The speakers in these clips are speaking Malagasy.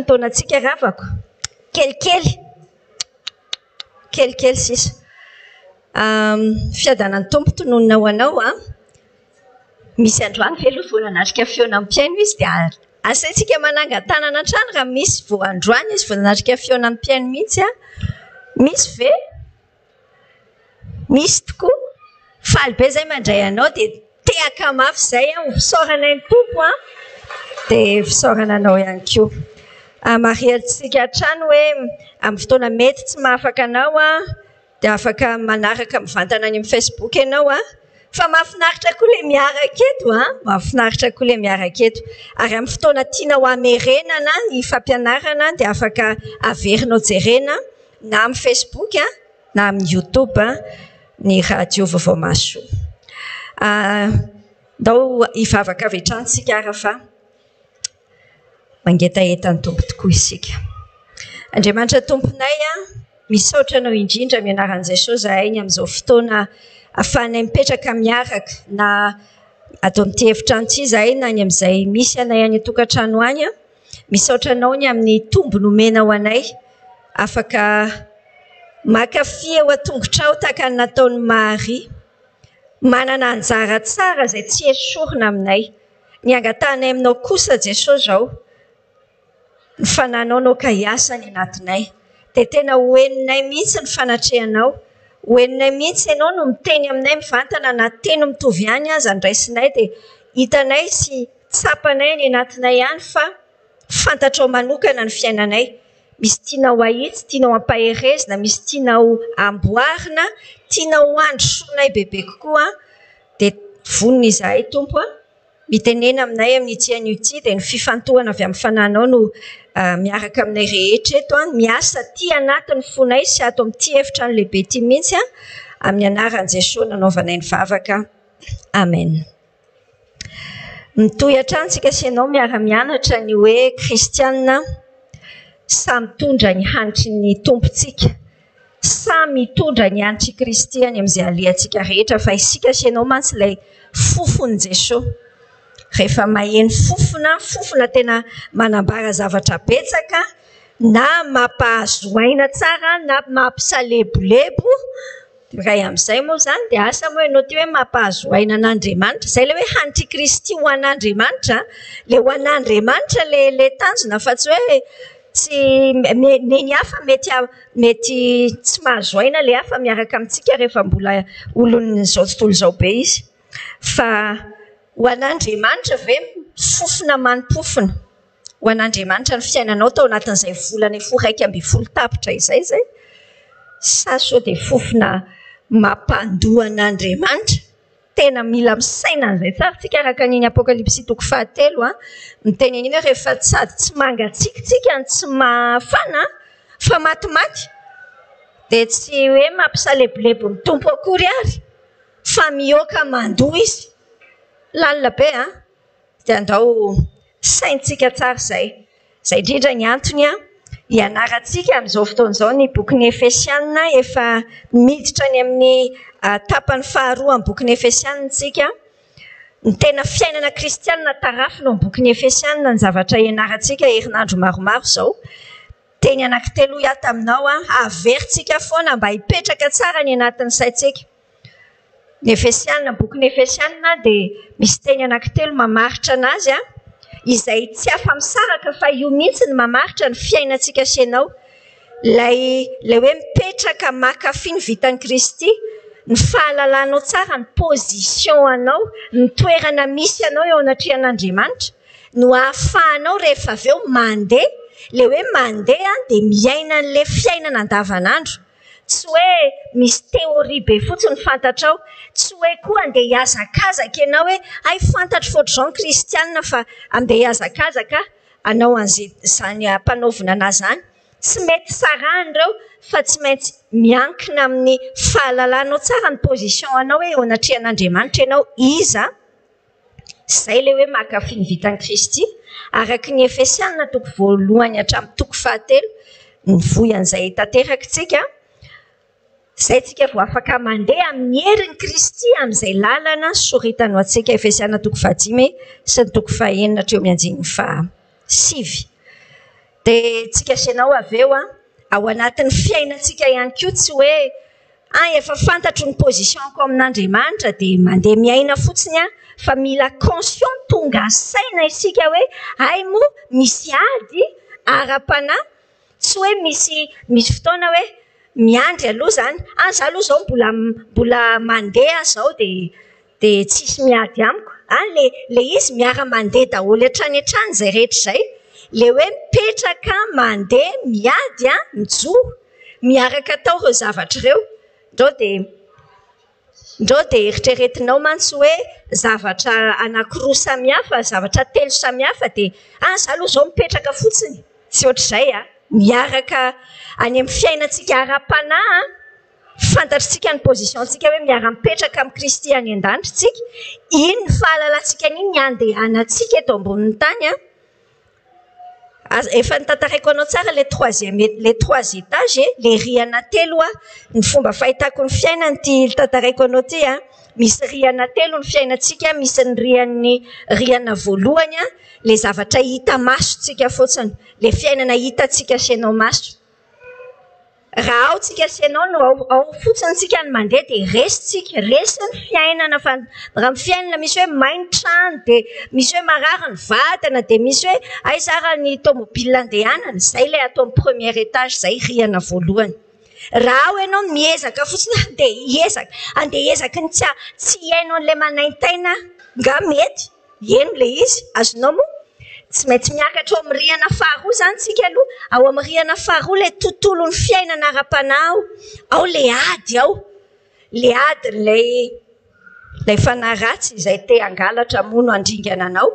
taonantsika ravako kelikely sisa fiadanany tompo tononona ho anao a misy androany ve aloha voanatrika fiona amin'ny piaino izy dia asaintsika manangan-tanana an-trano raha misy vo androany izy voanatrika fiona amin'ny piaino mihitsy a misy ve misy tokoa faly be zay mandray anao dia tehaka mafy zay a ho fisaoranay ny tompo a dia fisaorana anao ihany koa mariatsika hatrano hoe amin'ny fotoana mety tsy mahafaka anao a dia afaka manaraka mivantana any amin'ny Facebook ianao a fa mahafinaritra koa ilay miaraka eto a mahafinaritra koa ilay miaraka eto ary amin'ny fotoana tianao hamerenana ny fampianarana dia afaka averinao jerena na amin'ny Facebook a na amin'ny YouTube a ny radio vaovao maso ndao hivavaka avy hatrany ara fa mangetaeta ny tompo tokoa isika Andriamanitra tomponay a misaotra anao indrindra mianaran'i Jesosy zahay ny amin'izao fotoana ahafahanay mipetraka miaraka na atao amin'ity efitrano ity zahay na ny amin'izay misy anay any an-tokantrano any a misaotra anao ny amin'ny tombo nomena ho anay afaka makafy eo a-tongotrao tahaka ny nataon'ny Maria manana anjara tsara izay tsy esorina aminay ny angatanay aminao kosa Jesosy zao ny fananao ka hiasa ny anatinay dia tena hoeninay mihitsy ny fanatrehanao hoeninay mihitsy ianao no miteny aminay mivantana na teny mitovy ihany aza ny raisinay dia hitanay sy tsapanay ny anatinay ihany fa fantatrao manokana ny fiainanay misy tianao ahitsy tianao hampaherezina misy tianao amboarina tianao andro sonay bebe kokoa dia vonona izahay tompo a mitenena aminay amin'ity an'ity dia ny fifantohana avy amin'ny fananao no miaraka aminay rehetra eto a miasa ty anatin'ny fonay sy ato amin'ity efitrano lehibe ity mihitsy a amin'ny anaran'i Jesosy nanaovanay ny vavaka amen mitohy hatransika sy ianao miara-mianatra ny hoe kristianina samy mitondra ny hanitry ny tompontsika samy mitondra ny hanitry Kristy any amin'izay alehantsika rehetra fa isika sy ianao mantsy ilay fofony Jesosy rehefa maheno fofona tena manambara zavatra betsaka na mampahazoaina tsara na mampisalebolebo ray amin'izay moa zany dia asa moa ianao ty hoe mampahazoaina an'Andriamanitra izay le hoe hanitry Kristy ho an'Andriamanitra le ho an'Andriamanitra le tanjona fa tsy hoe tsy ny hafa mety tsy mahazoaina le hafa miaraka amintsika rehefa mbola olon'izao tontolo izao be izy fa ho an'Andriamanitra ve fofona manimpofona ho an'Andriamanitra ny fiainanao tao anatin'izay volana efo 1 tapitra izay sa sao dia fofona mampandoa an'Andriamanitra tena mila misaina an'izay tsara tsika araka an'iny apokalipsy 3 miteny an'iny hoe rehefa sady tsy mangatsiatsika ny tsy mafana fa matimaty dia tsy hoe mampisalebolebo ny tompo akory ary fa mihoaka mandoa izy lalina be dia andao saintsika tsara zay indrindra ny antony hianarantsika amin'izao fotoan'izao ny bokin'ny Efesianina efa miditra ny amin'ny tapany faharoa amin'ny bokin'ny Efesianitsika ny tena fiainana kristianina tarafina amin'ny bokin'ny Efesianina ny zavatra hianarantsika herinandro maromaro izao teny anankitelo ihata aminao averintsika foana mba hipetraka tsara ny anatin'ny saintsika ny Efesianina bokin'ny Efesianina dia misy teny anankitelo mamaritra anazy izay tsy afa-misaraka fa io mihitsy ny mamaritra ny fiainantsika sy ianao lay hoe mipetraka makafy ny vitan'i Kristy ny fahalalanao tsara ny position anao ny toerana misy anao eo anatrehan'Andriamanitra no ahafahanao rehefa avy eo mandeha le hoe mandeha dia miaina n'le fiainana andavanandro tsy hoe misy teoria be fotsiny fantatrao tsy hoe koa andeha hiazakazaka ianao hoe ay fantatro foatr'izao ny kristianina fa andeha hiazakazaka anao an'izany mpanaovina anazy any tsy mety sarahany ireo fa tsy maintsy miankina amin'ny fahalalanao tsara ny position anao hoe eo anatrehan'Andriamanitra ianao iza izay le hoe makafy ny vitan'i Kristy araky ny Efesianina 1:3 ny voyan'izay tanterakitsika izay tsika vao afaka mandeha amin'ny herin'i Kristy amin'izay lalana soritany ho antsika Efesianina 5 sy ny 9 hatreo amin'ny 5. dia tsika asianao avy eo ao anatin'ny fiainantsika ihany koa tsy hoe efa fantatro ny positionko amin'Andriamanitra dia mandeha miaina fotsiny fa mila conscient tonga saina isika hoe ay mo misy ady ara-panahy tsy hoe misy fotoana hoe miandry aloha zany za aloha zao mbola mandeha zao dia tsisy miady amiko le izy miara-mandeha daholo hatrany zay rehetra zay le hoe mipetraka mandeha miady mijoro miaraka tao ireo zavatra ireo ndreo dia eritreretinao mantsy hoe zavatra anankiroa samihafa zavatra telo samihafa dia za aloha zao mipetraka fotsiny tsy ohatr'izay miaraka any amin'ny fiainantsika ara-panahy fantatritsika ny positiontsika hoe miara-mipetraka amin'ny Kristy any an-danitra tsika iny ny fahalalantsika niny ny andehanantsika eto ambonin'ny tany efa nitantaraiko anao tsara les trois étages les rihana telo ny fomba fahitako ny fiainany ty tantaraiko anao ty misy rihana telo ny fiainantsika misy ny rihana voalohany le zavatra hita masotsika fotsiny le fiainana hitatsika asianao maso raha ao tsika asianao no ao fotsiny tsika ny mandeha dia resy ny fiainana fa raha fiainana misy hoe main-trano dia misy hoe marary ny vatana dia misy hoe aizara ny tomobile andehanana zay ilay atao amin'ny premier étage zay rihana voalohany raha ao ianao miezaka fotsiny andeha ezaka ny tsy hainao an'ilay manaintaina nga mety eno le izy azonao mo tsy maintsy miakatra ao amin'ny rihana faharoa zany tsika aloha ao amin'ny rihana faharoa le tontolo ny fiainana ara-panahy ao le ady lay fanahy ratsy izay te hangalatra mono andringana anao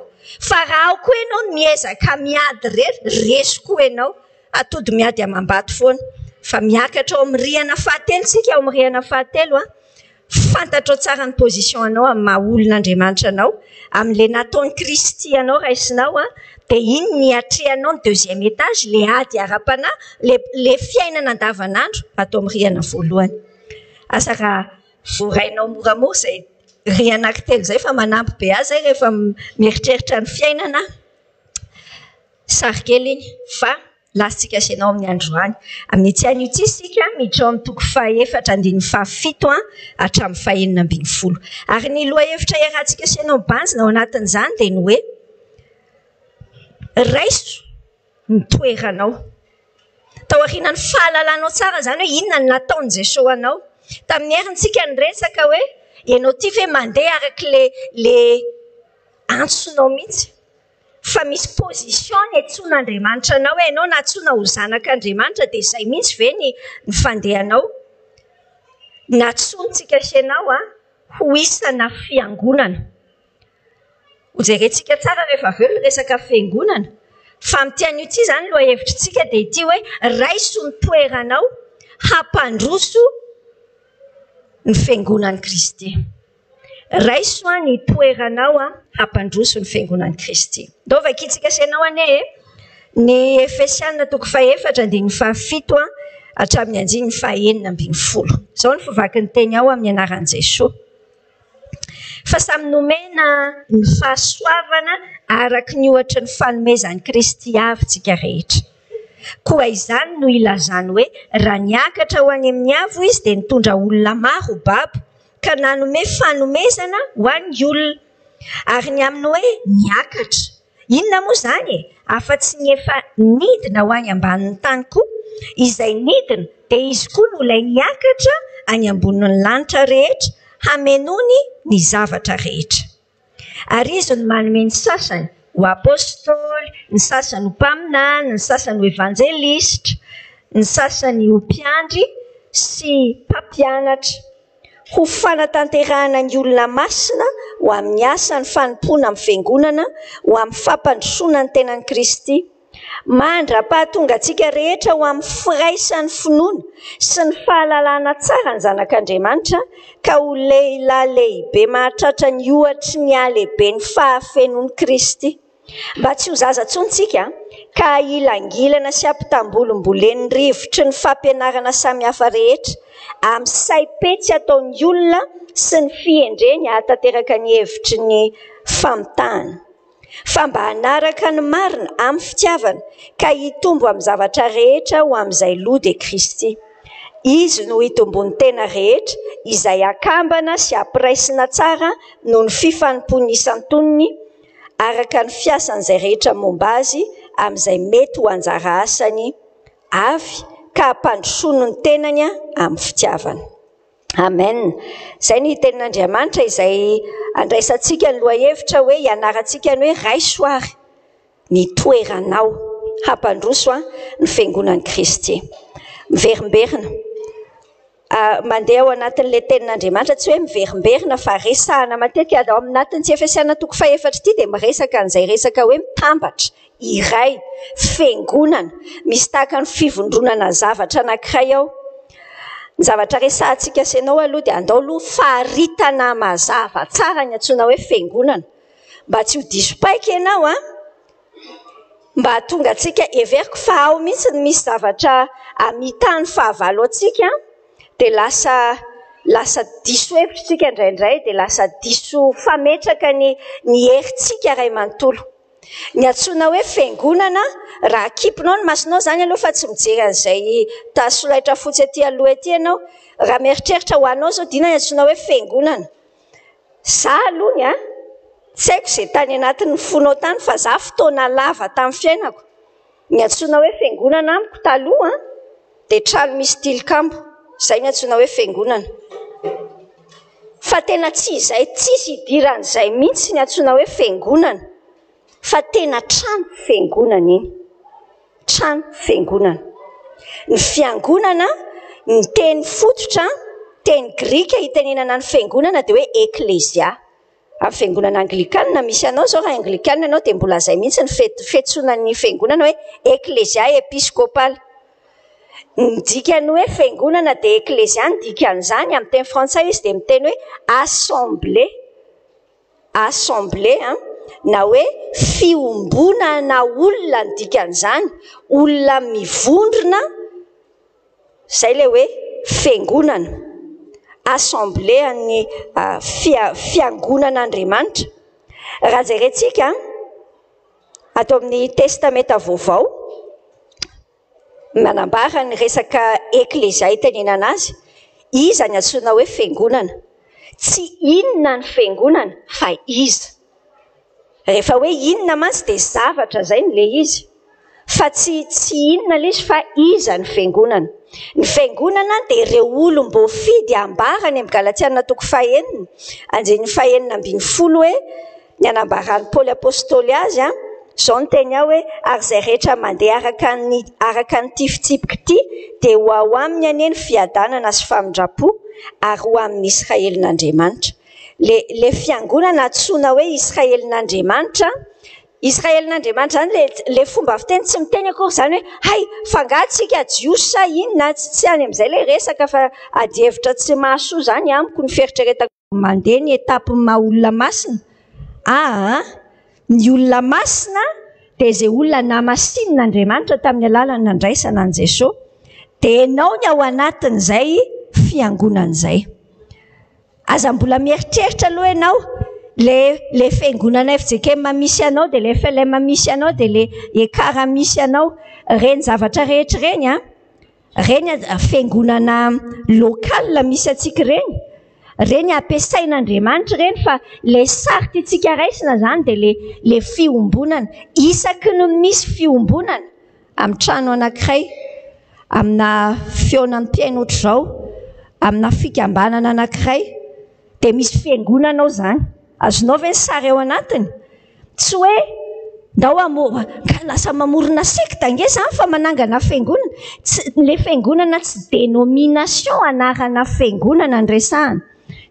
fa raha ao koa ianao miezaka miady resy koa ianao atody miady amam-bato foana fa miakatra ao amin'ny rihana fahatelo tsika ao amin'ny rihana fahatelo fantatrao tsara ny position anao amin'ny maha olon'Andriamanitra anao amin'le nataony Kristy anao raisinao dia iny ny atrehanao ny deuxième étage le ady ara-panahy le fiainana andavanandro atao amin'ny rihana voalohany asa raha voarainao moramora zay rihana anankitelo zay fa manampy be azy zay rehefa mieritreritra ny fiainana sarikely iny fa lasitsika asianao amin'ny androany amin'ny tian'io ty sika miditra amin'ny toko 4:17 hatramin'ny 5:20 ary ny loha-hevitra iarahantsika asianao banjina ao anatin'izany dia ny hoe raiso ny toeranao tao aorianany fahalalanao tsara zany hoe inona ny nataony Jesosy anao tamin'ny herintsika niresaka hoe ianao ty ve mandeha araka le antsonao mihitsy fa misy position ny antson'Andriamanitra anao hoe ianao natsona ho zanak'Andriamanitra dia izay mihitsy ve ny fandehanao natsontsika asianao ho isana fiangonana ho jerentsika tsara rehefa avy eo ny resaka fiangonana fa mitian'io ty zany loha hevitrintsika dia ity hoe raiso ny toeranao hampandroso ny fiangonan'i Kristy raiso ny toeranao hampandroso ny fiangonan'i Kristy ndao vakitsika asianao ane ny Efesiana toko 4:17 hatramin'ny 9:20 zao ny fivakiny teny ao amin'ny anaran'i Jesosy fa samy nomena ny fahasoavana araka ny ohatra ny fanomezan'i Kristy avintsika rehetra koa izany no ilazany hoe raha niakatra ho any amin'ny avo izy dia nitondra olona maro ho babo ka nanome fanomezana ho an'ny olona ary ny aminy hoe niakatra inona moa zany afa-tsy ny efa nidina ho any ambanin'ny tany koa izay nidina dia izy koa no ilay niakatra any ambonin'ny lanitra rehetra hamenony ny zavatra rehetra ary izy no manome ny sasany ho apôstôly ny sasany ho mpaminany ny sasany ho evanjelistra ny sasany ho mpiandry sy mpampianatra ho fanatanterahana ny olona masina ho amin'ny asa ny fanompoana amin'ny fiangonana ho amin'ny fampandrosoana ny tenan'i Kristy mandra-pahatonga antsika rehetra ho amin'ny firaisan'ny finoana sy ny fahalalana tsara ny zanak'Andriamanitra ka ho lehilahy lehibe mahatratra ny ohatry ny ahalehibe ny fahafenon'i Kristy mba tsy ho zaza tsontsika ka ilangilana sy ampitambolombolen'ny rivotry ny fampianarana samihafa rehetra amin'ny saipetsy ataon'ny olona sy ny fihendreny hahatanteraka ny hevitry ny famitahana fa mba hanaraka ny marina amin'ny fitiavana ka hitombo amin'ny zavatra rehetra ho amin'izay loha dia Kristy. Izy no hitombony tena rehetra izay akambana sy ampiraisina tsara noho ny fifanimpony isan-tonony araka ny fiasan'izay rehetra momba azy amin'izay mety ho anjara asany avy ka hampandrosono ny tenany amin'ny fitiavana. Amen. Izay ny tenin'Andriamanitra izay andraisantsika ny lohahevitra hoe hianarantsika ny hoe raisoary ny toeranao hampandroso ny fiangonan'i Kristy. Miverimberina. Mandeha ao anatin'ilay tenin'Andriamanitra tsy hoe miverimberina fa resahana matetika ao anatin'ny tsy Efesiana 4:4 ity dia miresaka an'izay resaka hoe mitambatra iray fiangonana misy tahaka ny fivondronana zavatra anankiray ao. Ny zavatra resahantsika sy ianao aloha dia andao aloha faharitana mazava tsara ny antsoina hoe fiangonana mba tsy ho diso paika ianao mba hahatonga antsika everiko fa ao mihitsy misy zavatra amitahany fahavalo antsika dia lasa diso hevitrintsika indraindray dia lasa diso fametraka ny herintsika iray manontolo. Ny antsoina hoe fiangonana raha kipinao ny masonao zany aloha fa tsy mijery an'izay tasolaitra fotsy aty aloha aty ianao raha mieritreritra ho anao zao dina ny antsoina hoe fiangonana. Za aloha tsy haiko izay tany anatin'ny fonao tany fa za fotoana lava tamin'ny fiainako ny antsoina hoe fiangonana amiko taloha dia trano misy tilikambo. Izay ny antsoina hoe fiangonana. Fa tena tsy izay tsisy idiran'izay mihitsy ny antsoina hoe fiangonana fa tena trano fiangonana iny. Trano fiangonana. Ny fiangonana ny teny fototra teny grika hitenenana ny fiangonana dia hoe eklesia. Amin'ny fiangonana anglikana misy anao zao raha anglikana ianao dia mbola izay mihitsy ny fiantsonan'ny fiangonana hoe eklesia episkopale. Ny dikany hoe fiangonana dia eklesia ny dikan'izany amin'ny teny frantsay izy dia miteny hoe assemblée. Assemblée na hoe fiombonana olona ny dikan'izany, olona mivondrona, izay ilay hoe fiangonana. Assemblée ny fiangonan'Andriamanitra. Raha jerentsika ato amin'ny testamenta vaovao manambara ny resaka eklesia itenenana azy, iza ny antsoina hoe fiangonana. Tsy inona ny fiangonana fa iza. Rehefa hoe inona mantsy dia zavatra zay ny le izy. Fa tsy inona le izy fa iza ny fiangonana. Ny fiangonana dia ireo olom-boafidy ambara ny amin'ny Galatiana 5:9 anjeny 5:10 hoe ny anambaran'ny Paoly apôstôly azy izao ny teny aho hoe ary izay rehetra mandeha araka ny tifitsipika ity dia ho ao aminy anie ny fiadanana sy famindrapo ary ho amin'ny Israelin'Andriamanitra. Le fiangonana antsoina hoe Israelin'Andriamanitra. Israelin'Andriamanitra zany le fomba fiteny tsy miteny akory zany hoe hay fangatsika jiosy sa inona tsy any amin'izay le resaka fa adihevitra tsy mahasoa zany amiko ny fieritreretako mandeha ny etapy maha olona masina. Ny olona masina dia izay olona namasin'Andriamanitra tamin'ny alalan'ny nandraisana an' Jesosy dia ianao ny ao anatin'izay fiangonan'izay. Aza mbola mieritreritra aloha ianao le fiangonana FJKM misy anao dia le FLM misy anao dia le ekara misy anao reny zavatra rehetra reny reny fiangonana lokala misy antsika reny ampiasain'Andriamanitra reny fa le sarty tsika raisina zany dia le fiombonana isaky no misy fiombonana amin'ny trano anankiray amina feonan'ny mpiaino ohatr'izao amina fikambanana anankiray dia misy fiangonana ao zany. Azonao ve ny sary ao anatiny? Tsy hoe ndao ka lasa mamorona sekta nge zany fa manangana fiangonana. Le fiangonana tsy dénomination anarana fiangonana ny resahana.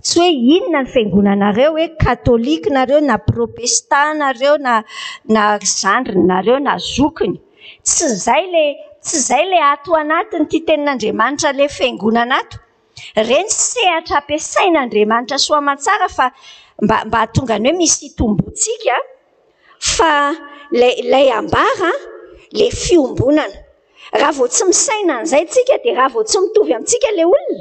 Tsy hoe inona ny fiangonanareo hoe katolika nareo na protestant nareo na zandriny nareo na zokiny. Tsy zay le ato anatiny ty tenin'Andriamanitra le fiangonana ato. Reny sehatra ampiasain'Andriamanitra soamantsara fa mba hahatonga ny hoe misy itombontsika fa lay ambara le fiombonana. Raha vao tsy misaina an'izay tsika dia raha vao tsy mitovy amintsika le olona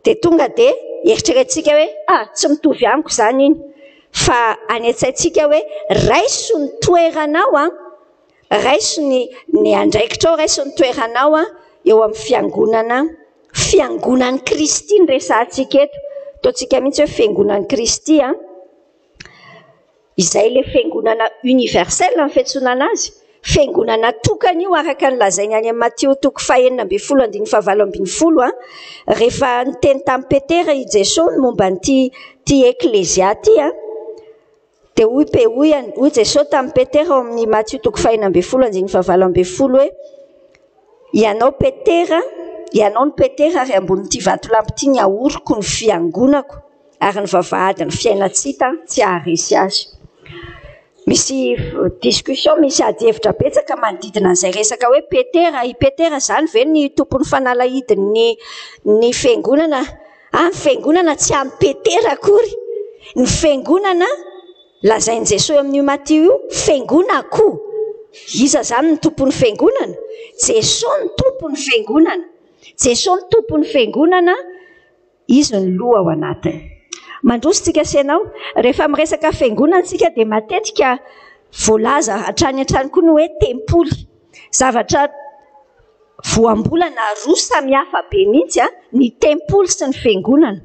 dia tonga dia eritreretintsika hoe tsy mitovy amiko zany iny fa any antsaintsika hoe raiso ny toeranao a raiso ny andraikitrao raiso ny toeranao a eo amin'ny fiangonan'ny Kristy ny resantsika eto ataontsika mihitsy hoe fiangonan'ny Kristy a izay le fiangonana universel amin'ny fiantsonana azy fiangonana tokana io araka ny lazainy any amin'ny Matteo 5:17-20 a rehefa niteny tamin'ny Petera i Jesosy momba ny ty eklezia ty a dia hoy Jesosy tamin'ny Petera amin'ny Matteo 5:17-20 hoe ianao ny Petera ary ambonin'ity vatolampy ity ny ahoriko ny fiangonako ary ny vavahady ny fiainantsika tsy haharesy azy. Misy discussion misy ady-hevitra betsaka manodidina an'izay resaka hoe i Petera zany ve ny tompon'ny fanalahidiny ny fiangonana ny fiangonana tsy amin'ny Petera akory ny fiangonana lazainy Jesosy amin'io Matteo io fiangonako iza zany ny tompon'ny fiangonana Jesosy ny tompon'ny fiangonana Jesosy ny tompon'ny fiangonana izy ny loha ao anatiny. Mandrositsika senao rehefa miresaka fiangonana tsika dia matetika voalaza hatrany koa ny hoe tempoly zavatra voambolana roa samihafa be mihitsy ny tempoly sy ny fiangonana.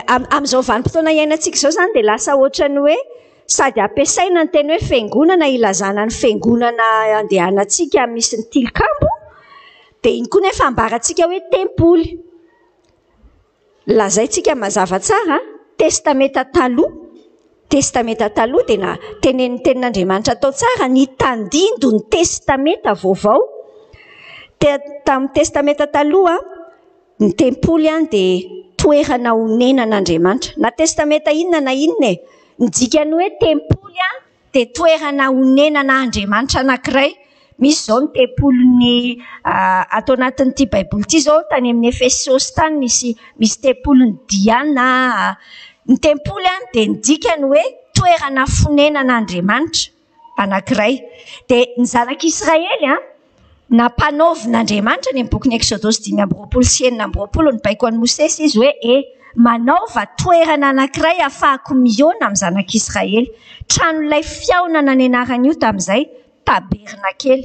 Amin'izao vanim-potoana iainantsika izao zany dia lasa ohatrany hoe sady ampiasaina ny teny hoe fiangonana ilazana ny fiangonana andehanantsika misy ny tilikambo dia iny koa nefa ambarantsika hoe tempoly. Lazaintsika mazava tsara testameta taloha dia tenen'ny tenin'Andriamanitra tao tsara ny tandindo ny testameta vaovao. Tamin'ny testameta taloha ny tempoly dia toerana honenan'Andriamanitra na testameta inona na inona ny dikany hoe tempoly dia toerana honenana Andriamanitra anankiray. Misy zao ny tempoliny atao anatin'ity baiboly ity zao tany amin'ny Efesosy tany misy tempoliny Diana. Ny tempoly dia ny dikany hoe toerana fonenan'Andriamanitra anankiray. Dia ny zanak'Israely nampanaovin'Andriamanitra ny bokin'ny Exodosy 5:9-20 ny baiko an'i Mosesy izy hoe manaova toerana anankiray ahafahako mihaona amin'ny zanak'Israely. Tranon'ilay fihaonana ny anaran'io tamin'izay tabernakely.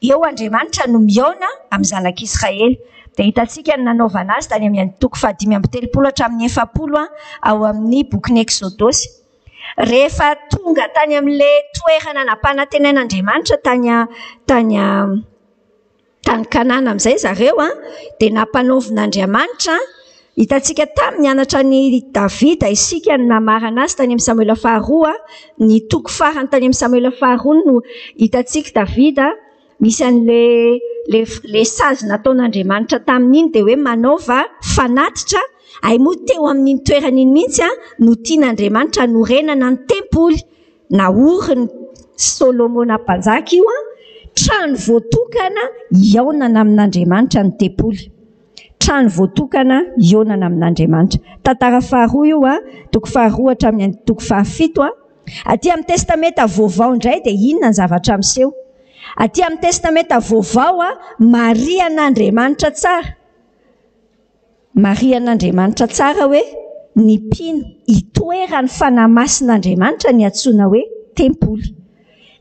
Eo Andriamanitra no mihaona amin'ny zanak'Israely. Dia hitantsika ny nanaovana azy tany amin'ny 5:30-70 ao amin'ny bokin'ny Exodosy. Rehefa tonga tany amin'ilay toerana nampanantenan'Andriamanitra tany Kanana amin'izay zareo dia nampanaovin'Andriamanitra. Hitantsika tamin'ny nianatra ny Davida isika ny namarana azy tany amin'ny Samuela faharoa ny toko farany tany amin'ny Samuela faharoa no hitantsika Davida misy an'le sazy nataon'Andriamanitra tamin'iny dia hoe manaova fanatitra ay moa teo amin'iny toeran'iny mihitsy no tian'Andriamanitra norenana ny tempoly naoriny Solomona mpanjaka io trano voatokana iaonana amin'Andriamanitra ny tempoly. Trano voatokana iaonana amin'Andriamanitra. Tantara faharoa io toko faharoa hatramin'ny toko fahafito aty amin'ny testameta vaovao indray dia inona ny zavatra miseho. Aty amin'ny testameta vaovao Maria an'Andriamanitra tsara. Maria an'Andriamanitra tsara hoe ny mpino itoeran'ny fanamasin'Andriamanitra ny antsoina hoe tempoly.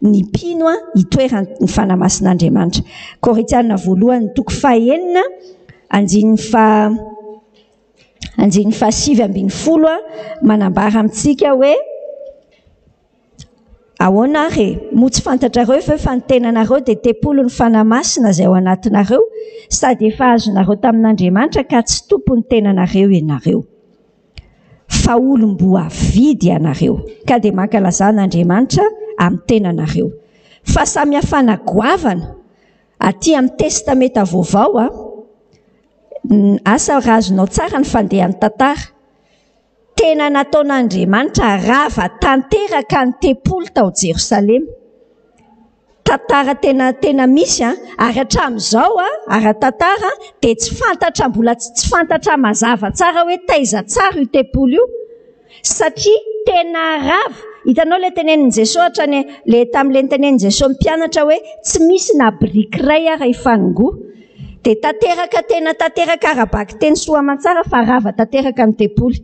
Ny mpino itoeran'ny fanamasin'Andriamanitra. Korintiana voalohany toko 9 andinin'ny 7:10 manambara amintsika hoe ahoana re moa tsy fantatrareo fa efa ny tenanareo dia tempoly ny fanamasina izay ao anatinareo sady efa azonareo tamin'Andriamanitra ka tsy tompo ny tenanareo ianareo fa olom-boa vidy ianareo ka dia mankalazan'Andriamanitra amin'ny tenanareo. Fa samy hafana goavana aty amin'ny testameta vaovao asa razonao tsara ny fandehan'ny tantara. Tena nataon'Andriamanitra rava tanteraka ny tempoly tao Jerosalema. Tantara tena misy ary hatramin'izao ara-tantara dia mbola tsy fantatra mazava tsara hoe taiza tsara io tempoly io satria tena rava. Hitanao le tenenin' Jesosy tamin'ile nitenenin' Jesosy mpianatra hoe tsy misy na biriky iray raha hifanongoa. Dia tanteraka arabaky teny soa aman-tsara fa rava tanteraka ny tempoly.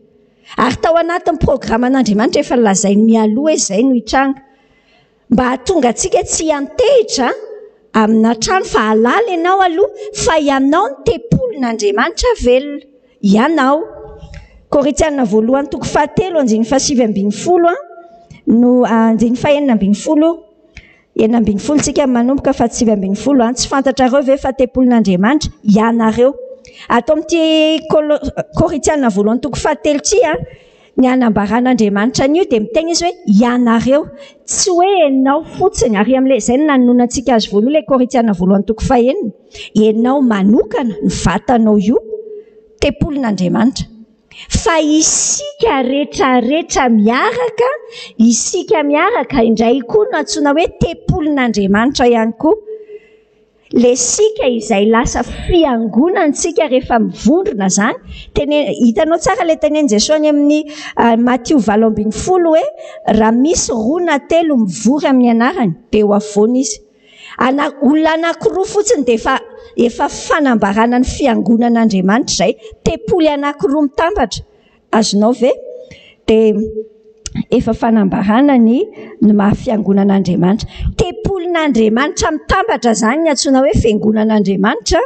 Ary tao anatin'ny programan'Andriamanitra efa lazainy mialoha izay no hitranga. Mba hahatonga antsika tsy hantehitra amina trano fa halala ianao aloha fa ianao ny tempolin'Andriamanitra velona. Ianao. Korinthiana 1:7-7 no 9:9 tsika manomboka fa 7:7 tsy fantatrareo ve fa tempolin'Andriamanitra ianareo. Ato amin'ity Korinthiana 1:7 ny anambaran'Andriamanitra an'io dia miteny izy hoe ianareo, tsy hoe ianao fotsiny. Ary amin'ilay izay nanona antsika azy voaloha ilay Korinthiana 1:9, ianao manokana ny vatanao io tempolin'Andriamanitra. Fa isika rehetrarehetra miaraka, isika miaraka indray koa no antsoina hoe tempolin'Andriamanitra ihany koa. Le sika izay lasa fiangonantsika rehefa mivondrona zany. Hitanao tsara ilay tenen'i Jesosy any amin'ny Matthieu 7:20 hoe raha misy 2 na 3 mivory amin'ny anarany dia eo avoana izy. Olona anankiroa fotsiny dia efa fanambarana ny fiangonan'Andriamanitra izay. Tempoly anankiroa mitambatra. Azonao ve? Dia efa fanambarana ny maha-fiangonan'Andriamanitra. Tempolin'Andriamanitra mitambatra zany ny antsoina hoe fiangonan'Andriamanitra,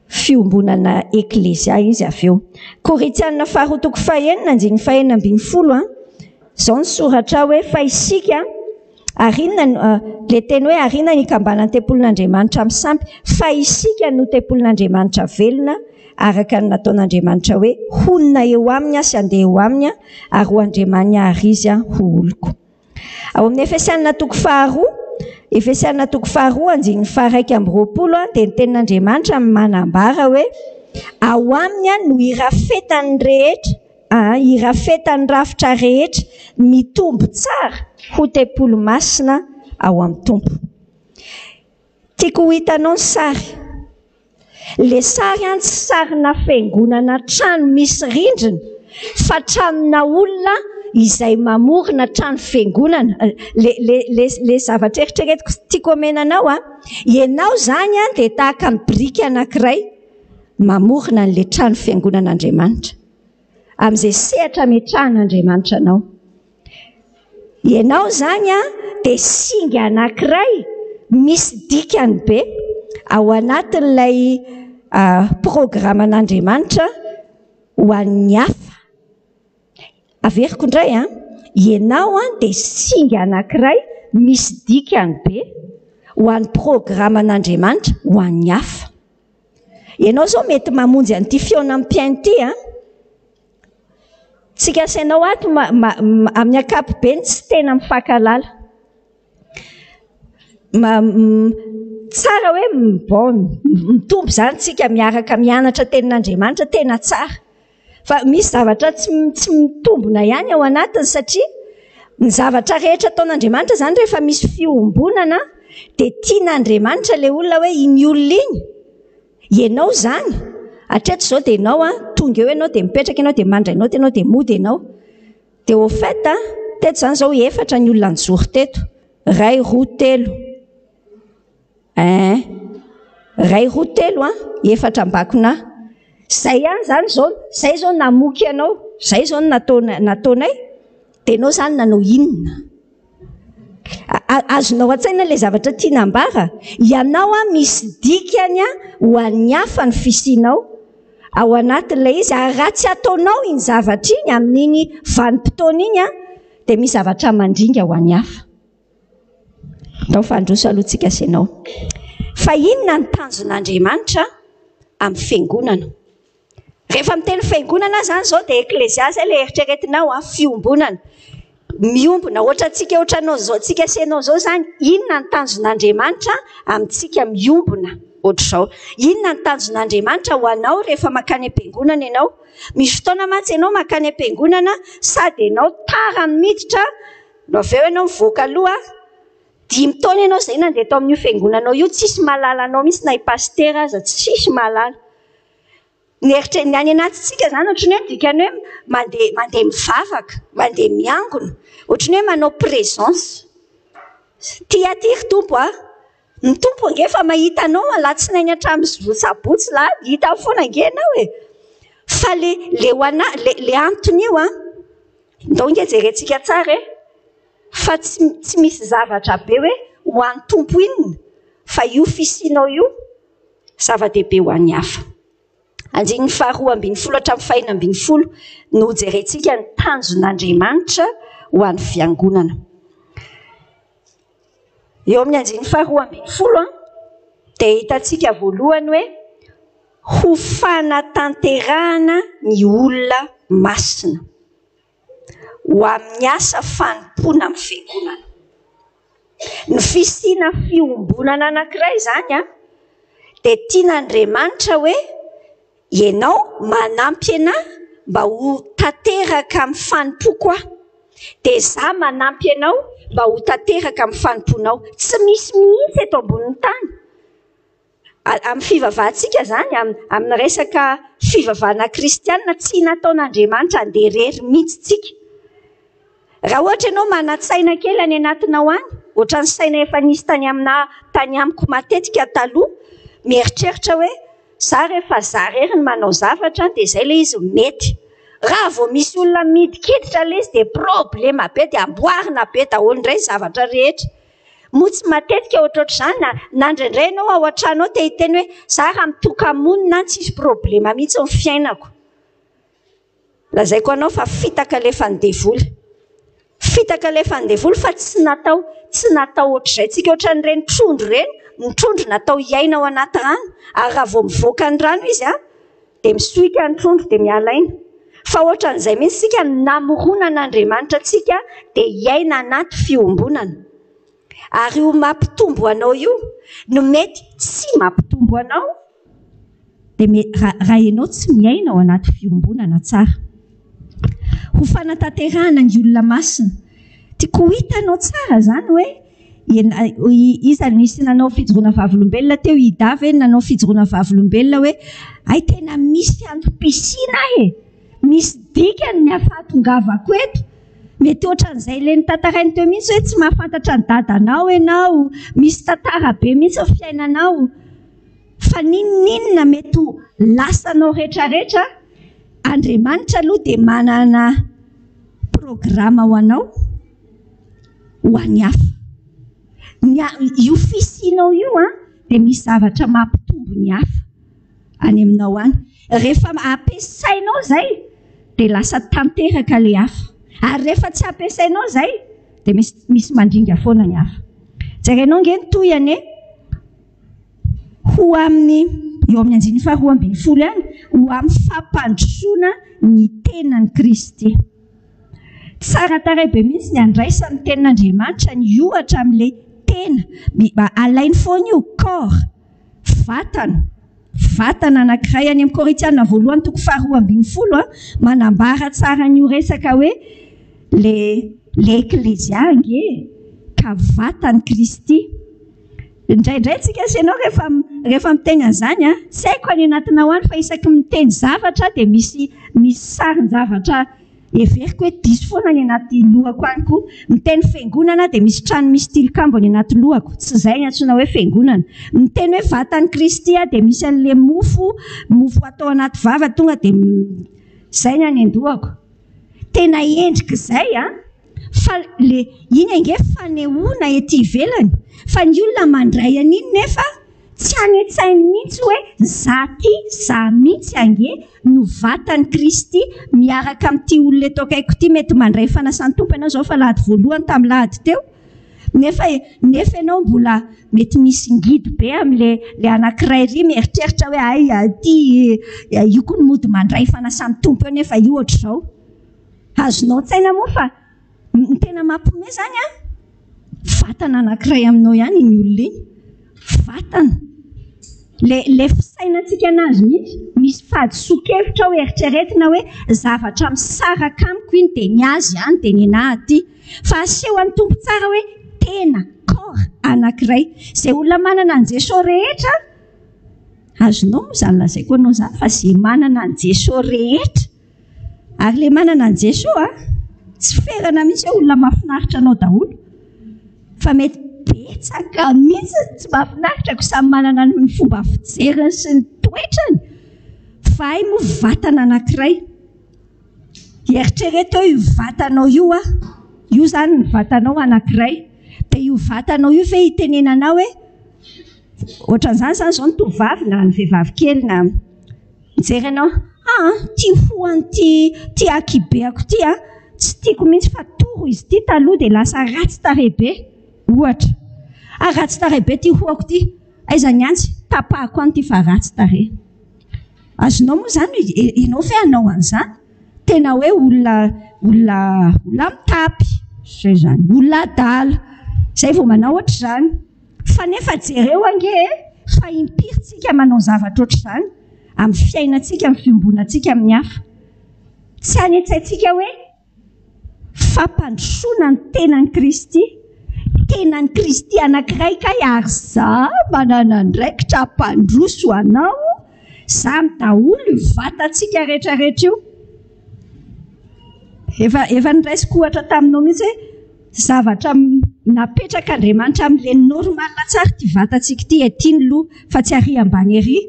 fiombonana eklezia izy avy eo. Korinthiana 2:1-9 zao ny soratra hoe fa isika le teny hoe arina ny ikambanan'ny tempolin'Andriamanitra amin'ny sampy, fa isika no tempolin'Andriamanitra velona araka ny nataon'Andriamanitra hoe honina eo aminy sy andeha eo aminy ary ho andriamany ary izy ho oloko. Ao amin'ny Efesiana 2:2-1:20 dia ny tenin'Andriamanitra manambara hoe ao aminy no irafetan'ny rehetra, irafetan'ny rafitra rehetra mitombo tsara ho tempolo masina ao amin'ny tompo. Tiako ho hitanao ny sary. Le sary tsy sarina fiangonana trano misy rindrina fa tranona olona izay mamorona trano fiangonana. Le zavatra eritreretiko tiako omenanao ianao zany dia tahaka ny biriky anankiray mamorona an'le trano fiangonan'Andriamanitra amin'izay sehatra metrahan'Andriamanitra anao. Ianao zany dia singa anankiray misy dikany be ao anatin'ilay programan'Andriamanitra ho an'ny hafa. Averiko indray ianao dia singa anankiray misy dikany be ho an'ny programan'Andriamanitra ho an'ny hafa. Ianao zao mety mamonjy an'ity fiona am-piaino ity tsika sainao ato amin'ny ankapobeny tsy tena mifankalala. Tsara hoe mitombo zany tsika miaraka mianatra tenin'Andriamanitra tena tsara. Fa misy zavatra tsy mitombona ihany ao anatiny satria ny zavatra rehetra ataon'Andriamanitra zany rehefa misy fiombonana dia tian'Andriamanitra ilay olona hoe iny olona iny. Ianao zany hatreto zao dia ianao tonga eo ianao dia mipetraka ianao dia mandray ianao dia mody ianao. Dia au fait teto zany zao 4 ny olona nijory teto. 2, 3, 2, 3 4 ambakona. Zay ihany zany zao, zay zao namoky ianao, zay zao nataonay, dia ianao zany nanao inona? Azonao an-tsaina ilay zavatra tiana ambara. Ianao misy dikany ho an'ny hafa ny fisianao ao anatin'ilay izy, ary raha tsy ataonao iny zavatra iny amin'iny vanim-potoana iny dia misy zavatra mandringa ho an'ny hafa. Atao fandroso alohantsika sainao. Fa inona ny tanjon'Andriamanitra amin'ny fiangonana? Rehefa miteny fiangonana zany zao dia eklezia zay ilay eritreretinao fiombonana. Miombona ohatra antsika ohatranao zao, tsika sainao zao zany, inona ny tanjon'Andriamanitra amintsika miombona ohatr'izao? Inona ny tanjon'Andriamanitra ho anao rehefa makany am-piangonana ianao? Misy fotoana mantsy ianao makany am-piangonana sady ianao tara miditra, no avy eo ianao mivoaka aloha 5 taona ianao izay nandeha tao amin'io fiangonanao io, tsisy mahalala anao mihitsy na i pasteur aza tsisy mahalala. Ny any anatintsika zany ohatrany hoe dikany hoe mandeha mivavaka, mandeha miangona, ohatrany hoe manao présence. Tia tompo ny tompo ange efa mahita anao alatsinainy hatramin'ny sabotsy lahady hita foana ange ianao fa le antony io ndao inge jerentsika tsara fa tsy misy zavatra be hoe ho an'ny tompo inona fa io fisianao io zava-dehibe ho an'ny hafa. Andiny 12:12 no jerentsika ny tanjon'Andriamanitra ho an'ny fiangonana. Eo amin'ny andiny 12 dia hitantsika voalohany hoe ho fanatanterahana ny olona masina ho amin'ny asa fanompoana amin'ny fiangonana. Ny fisiana fiombonana anankiray izany dia tian'Andriamanitra hoe ianao manampy anahy mba ho tanteraka amin'ny fanompoko aho, dia izaho manampy anao mba ho tanteraka amin'ny fanomponao. Tsy misy mihitsy eto ambonin'ny tany. Amin'ny fivavahantsika izany, amin'ny resaka fivavahana kristianina, tsy nataon'Andriamanitra handeha irery mihitsy tsika. Raha ohatra ianao manan-tsaina kely any anatinao any, ohatra ny saina efa nisy tany amiko matetika taloha, mieritreritra hoe za rehefa za rery ny manao zavatra dia izay ilay izy mety. Raha vao misy olona midikiditra ilay izy dia problema be, dia amboarina be daholo indray zavatra rehetra. Moa tsy matetika ohatrohatr'izany na indraindray ianao ao an-trano dia hiteny hoe za raha mitoka-monina tsisy problema mihitsy ny fiainako. Lazaiko anao fa fitaka ilay fandevoly. Fitaka ilay fandevoly fa tsy natao ohatr'izay. Tsika ohatran'ireny trondro ireny, ny trondro natao hiaina ao anaty rano, ary raha vao mivoaka ny rano izy dia misoika ny trondro dia mialaina. Fa ohatran'izay mihitsy tsika namorona an'Andriamanitra tsika dia hiaina anaty fiombonana. Ary io mampitombo anao io no mety tsy mampitombo anao dia raha ianao tsy miaina ao anaty fiombonana tsara. Ho fanatanterahana ny olona masina. Tiako hitanao tsara izany hoe iza nisy nanao fijoroana vavolombelona teo Idava nanao fijoroana vavolombelona hoe ay tena misy antom-pisiana misy dikany miafatongavako eto. Mety ohatran'izay ilay nitantarainy teo mihitsy hoe tsy mahafantatra ny dadanao ianao, misy tantara be mihitsy ao fiainanao. Fa ninona mety ho lasanao rehetrarehetra, Andriamanitra aloha dia manana programa ho anao ho an'ny hafa. Io fisianao io dia misy zavatra mampitombo ny hafa any aminao any. Rehefa ampiasainao izay dia lasa tanteraka ilay hafa. Ary rehefa tsy ampiasainao izay dia misy mandringa foana ny hafa. Jerainao nge ny toyany ho amin'ny eo amin'ny andiny 12 ho amin'ny fampandrosoana ny tenan'i Kristy. Tsara taray be mihitsy ny andraisan'ny tenan'Andriamanitra ny ohatra amin'ilay tena. Alainy foana io corps, vatana anankiray any amin'ny Korintiana 1:12 manambara tsara ny resaka hoe le eklésia nge ka vatany Kristy. Indraindray tsika asianao rehefa miteny an'izany tsy haiko any anatinao any fa isaky miteny zavatra dia misy sarin-javatra everiko hoe diso foana any anaty lohako any koa. Miteny fiangonana dia misy trano misy tilikambo any anaty lohako, tsy izay ny antsoina hoe fiangonana. Miteny hoe vatany Kristy dia misy an'ilay mofo atao anaty vava tonga dia izay ny any an-dohako. Tena endrika izay fa iny ange fanehoana ety ivelany. Fa ny olona mandray an'iny nefa tsy any-tsainy mihitsy hoe za mihitsy ange no vatany Kristy miaraka amin'ity olona eto akaiko ity mety mandray fanasan'ny tompo ianao izao fa lahady voalohany tamin'ny lahady teo. Nefa ianao mbola mety misy ngidy be amin'ilay anankiray ry mieritreritra hoe ay io koa no mody mandray fanasan'ny tompo eo nefa io ohatr'izao. Azonao tsaina moa fa ny tena mampiomehy izany vatana anankiray aminao ihany iny olona iny. Vatana. Le fisainantsika anazy mihitsy misy fahadisoa-kevitra ho eritreretina hoe zavatra misaraka amiko iny dia ny azy ihany dia ny anahy aty. Fa aseho an'ny tompo tsara hoe tena corps anankiray. Izay olona manana ny Jesosy rehetra azonao moa izany lazaiko anao izany fa izay manana ny Jesosy rehetra. Ary ilay manana ny Jesosy tsy ferana mihitsy hoe olona mahafinaritra anao daholo. Fa mety betsaka mihitsy tsy mahafinaritra ko samy manana ny fomba fijeriny sy ny toetrany. divay moa vatana anankiray eritrereto io vatanao io io zany ny vatanao anankiray dia io vatanao io ve hitenenanao hoe ohatran'izany zany zao ny tovavy na ny vehivavy kely na mijery anao ty hoany ty akibeako ty tsy tiako mihitsy fa toro izy ty taloha dia lasa ratsy tarehibe ohatra ratsy tarehibe ty hoako ty aiza ny antsy tapahako any ty fa ratsy tare azonao moa zany ianao fe anao an'izany tena hoe olona mitapy zay zany olona adala zay vao manao ohatra zany fa nefa jereo ange fa impiritsika manao zavatra ohatra zany amin'ny fiainantsika amin'ny fiombonantsika amin'ny hafa tsy hanetsaintsika hoe fampandrosoana ny tenan'i Kristy tenan'i Kristy anankiray ka ary za manana ndraikitra mpandroso anao za midaholo vatantsika rehetrarehetra io efa niraisiko ohatra taminao mihitsy hoe zavatra napetraka Andriamanitra amin'ile normal tsara ty vatantsika ty etiny loha fa tsy ary ambany ery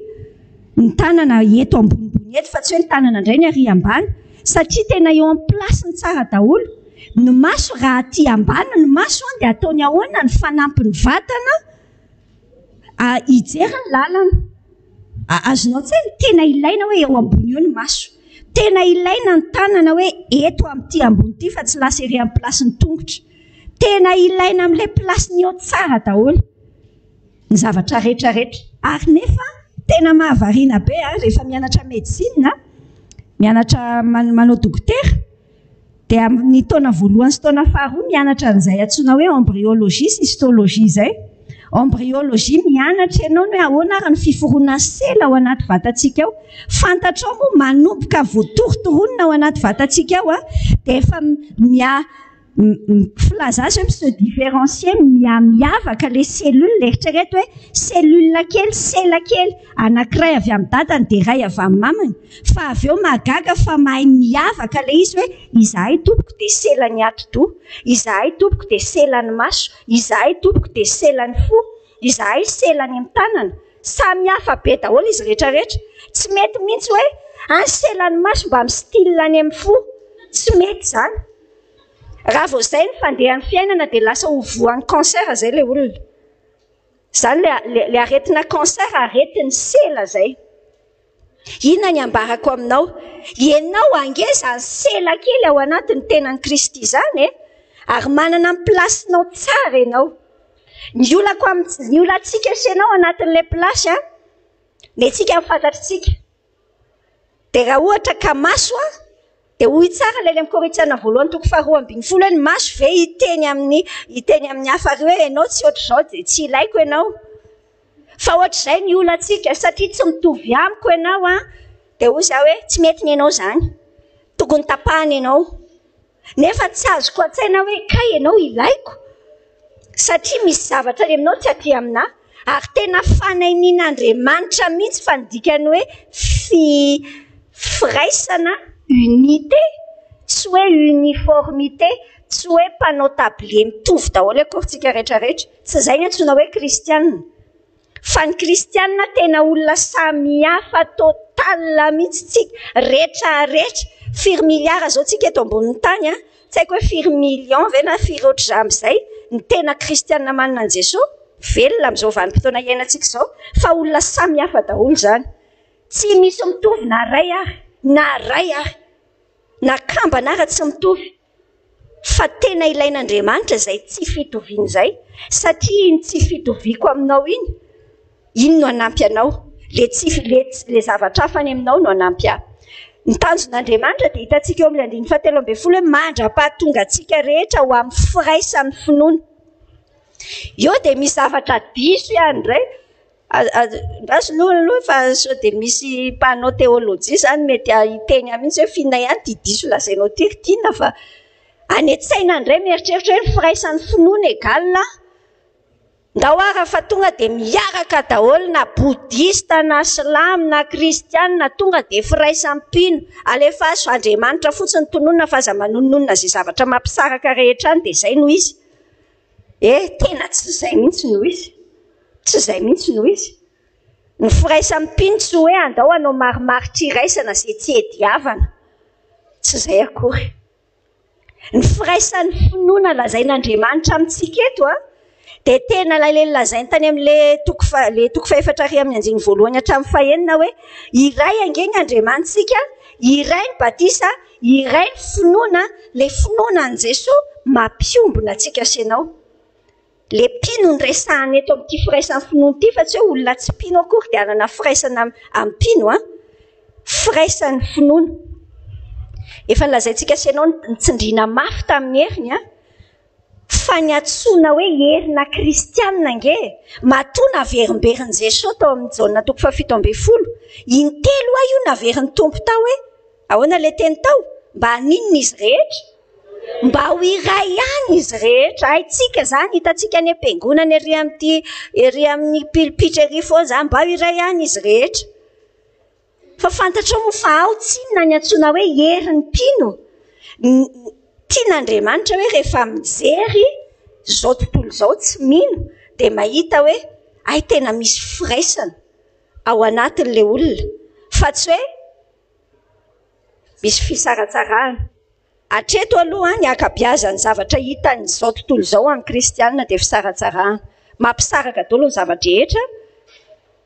ny tanana eto ambonimbony eto fa tsy hoe ny tanana indray ny ary ambany satria tena eo amin'ny plasiny tsara daholo ny maso raha aty ambany ny maso dia ataony ahoana ny fanampin'ny vatana hijery ny lalana azonao tsy hoe tena ilaina hoe eo ambony eo ny maso tena ilaina ny tanana hoe eto amin'ity ambony ity fa tsy lasa ery amin'ny plasiny tongotra tena ilaina amin'ilay plasiny eo tsara daholo ny zavatra rehetrarehetra ary nefa tena mahavariana be rehefa mianatra médecine mianatra manao dokotera dia amin'ny taona voalohany sy taona faharoa mianatra an'izay antsoina hoe embryologie sy histologie zay embryologie mianatra ianao hoe ahoana ary ny fiforoana sela ao anaty vatantsika ao fantatrao moa manomboka voatorotoronina ao anaty vatantsika ao dia efa filaza azy hoe se différencier miavaka les cellules eritrereto hoe cellule kely sela kely anankiray avy amin'ny dadany dia iray avy amin'ny mamany fa avy eo mahagaga fa mahay miavaka ilay izy hoe izahay tompoko dia selany atidoha izahay tompoko dia selany maso izahay tompoko dia selany fo izahay selany amin'ny tanana samy hafa be daholo izy rehetrarehetra tsy mety mihitsy hoe any selany maso mba amin'ny style any amin'ny fo tsy mety zany raha vao izay ny fandehan'ny fiainana dia lasa hovoan'ny cancer zay ilay olona zany le aretina cancer aretin'ny sela zay inona ny ambarako aminao ianao angeza ny sela kely ao anatin'ny tenan'i Kristy zany ary manana ny plasinao tsara ianao ny olantsika senao anatin'ilay plasy dia tsika mifantatritsika dia raha ohatra ka maso dia hoy tsara lay amin'ny Korintiana voalohany toko faharoa ambin'ny folo hoe ny maso ve hiteny amin'ny hafa ry hoe ianao tsy ohatr'izao dia tsy ilaiko ianao fa ohatr'izay ny olantsika satria tsy mitovy amiko ianao dia hoy za hoe tsy mety ny ianao zany tokony tapahana ianao nefa tsy azoko an-tsaina hoe kay ianao ilaiko satria misy zavatra any aminao tsy aty aminahy ary tena fanainian'Andriamanitra mihitsy fa nidikany hoe firaisana unité tsy hoe uniformité tsy hoe panao tablie mitovy daholo akorintsika rehetrarehetra tsy zay ny antsoina hoe kristianina fa ny kristianina tena olona samihafa totala mihitsy tsika rehetrarehetra firy miliara zao tsika eto ambonin'ny tany tsy haiko hoe firy million ve na firy ohatr'za amin'izay ny tena kristianina manana an' Jesosy velona amin'izao vanim-potoana iainantsika zao fa olona samihafa daholo zany tsy misy mitovy na ray ary na kambana ary tsy mitovy fa tena ilain'Andriamanitra zay tsy fitoviany zay satria iny tsy fitoviko aminao iny no anampy anao le zavatra hafa any aminao no anampy ny tanjon'Andriamanitra dia hitantsika eo amin'ny 17 hoe mandra-pahatonga antsika rehetra ho amin'ny firaisan'ny finoana eo dia misy zavatra diso ihany indray raso aloha fa sao dia misy mpanao teolojia zany mety hiteny mihitsy hoe fina ihany ty diso lazainao tiritina fa any an-tsaina indray mieritreritra hoe ny firaisan'ny finoana egalina ndao ara fa tonga dia miaraka daholo na boudista na silamo na kristianina tonga dia firaisampino alefa azo Andriamanitra fotsiny tononona fa aza manononona zay zavatra mampisaraka rehetra any dia zay no izy tena tsy zay mihitsy no izy Ny firaisan'ny mpino tsy hoe andao anao marimaritra iraisana izay tsy ediavana. Tsy izay akory. Ny firaisan'ny finoana lazain'Andriamanitra amintsika eto dia tena lazainy tany amin'ilay toko faefatra ary amin'ny andiny voalohany hatramin'ny fahaenina hoe iray angeny Andriamanitsika, iray ny batisa, iray ny finoana, ilay finoana an' Jesosy mampiombona antsika sy ianao. Le mpino ny resahana eto amin'ity firaisan'ny finoana ity fa tsy hoe olona tsy mpino akory dia anana firaisana amin'ny mpino firaisan'ny finoana. Efa lazaintsika sy ianao ny tsindriana mafy tamin'ny heriny fa ny antsoina hoe herina kristianina nge matoa naverimberin' Jesosy tao amin'ny Jaona 7:12 intelo io naverin'ny tompo tao hoe ahoana le teny tao mba haninona izy rehetra mba ho iray ihany izy rehetra. Haitsika zany hitantsika any am-piangonana ery amin'ny pilipitra ery foana zany mba ho iray ihany izy rehetra. Fa fantatra moa fa ao tsinona ny antsoina hoe herin'ny mpino. Tian'Andriamanitra hoe rehefa mijery zao tontolo zao tsy mino dia mahita hoe ay tena misy firaisana ao anatin'ilay olona fa tsy hoe misy fisaratsarahana. Hatreto aloha ny akabiazan'ny zavatra hitan'izao tontolo izao amin'ny kristianina dia fisaratsarahana. Mampisaraka daholo ny zavatra rehetra,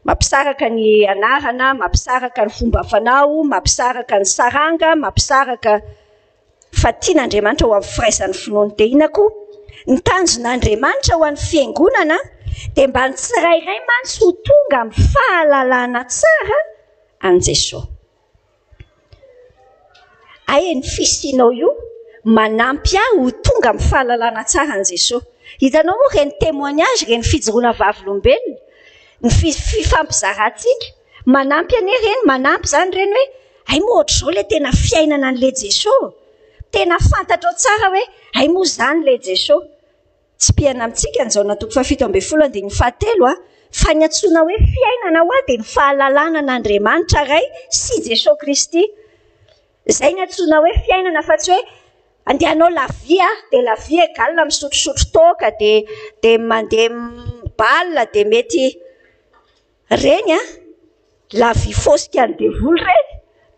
mampisaraka ny anarana, mampisaraka ny fomba fanao, mampisaraka ny saranga, mampisaraka fa tian'Andriamanitra ho amin'ny firaisan'ny finoana. Dia inako ny tanjon'Andriamanitra ho an'ny fiangonana dia mba ny tsirairay mantsy ho tonga amin'ny fahalalana tsara an' Jesosy. Ay ny fisianao io manampy ho tonga amin'ny fahalalana tsara an' Jesosy. Hitanao moa reny témoignage, reny fijoroana vavolombelona, ny fifampizarantsika manampy ane reny, manampy zany reny hoe ay moa ohatr'izao le tena fiainana an'ilay Jesosy. Tena fantatrao tsara hoe ay moa zany le Jesosy. Tsy piana amintsika ny Jaona 7:17 fa ny antsoina hoe fiainana ho dia ny fahalalana an'Andriamanitra ray sy Jesosy Kristy. Izay ny antsoina hoe fiainana fa tsy hoe andehanao la vie dia la vie égalina misotrosotro toaka dia mandeha balle dia mety reny la vie fosika ny devoly reny.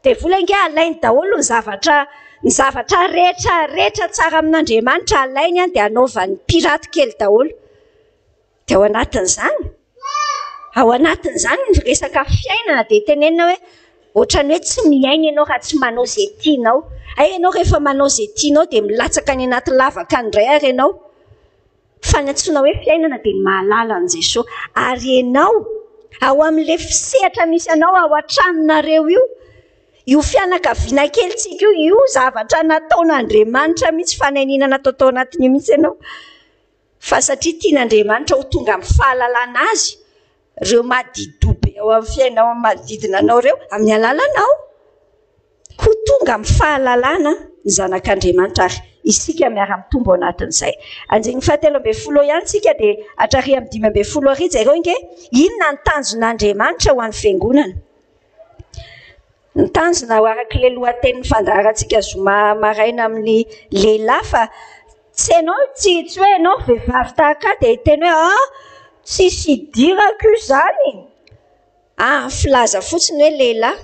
Devoly ange alainy daholo ny zavatra rehetra tsara amin'Andriamanitra alainy dia anaovany piraty kely daholo. Dia ao anatin'izany ny resaka fiainana dia tenenina hoe ohatrany hoe tsy miaina ianao raha tsy manao izay tianao. Ay ianao rehefa manao izay tianao dia milatsaka any anaty lavaka indray ary ianao. Fa ny antsoina hoe fiainana dia mahalala an' Jesosy. Ary ianao ao amin'ilay fisehatra misy anao ao an-tranonareo io fianakaviana kelitsika io zavatra nataon'Andriamanitra mihitsy fananina natao tao anatiny mihitsy ianao. Fa satria tian'Andriamanitra ho tonga amin'ny fahalalana azy ireo madidobe ao amin'ny fiainao manodidina anao ireo amin'ny alalanao ho tonga amin'ny fahalalana ny zanak'Andriamanitra ary isika miara-mitombo ao anatin'izay. Andiny 7:10 ihany tsika dia hatrary amin'ny 5:10 aridy zareo inge inona ny tanjon'Andriamanitra ho an'ny fiangonana. Ny tanjona ho arak'ilay lohatenin'ny fandaharantsika zoma maraina amin'ny lehilahy fa tsy hoe ianao vehivavy tahaka dia teny hoe tsisy idirako io zany. Filaza fotsiny hoe lehilahy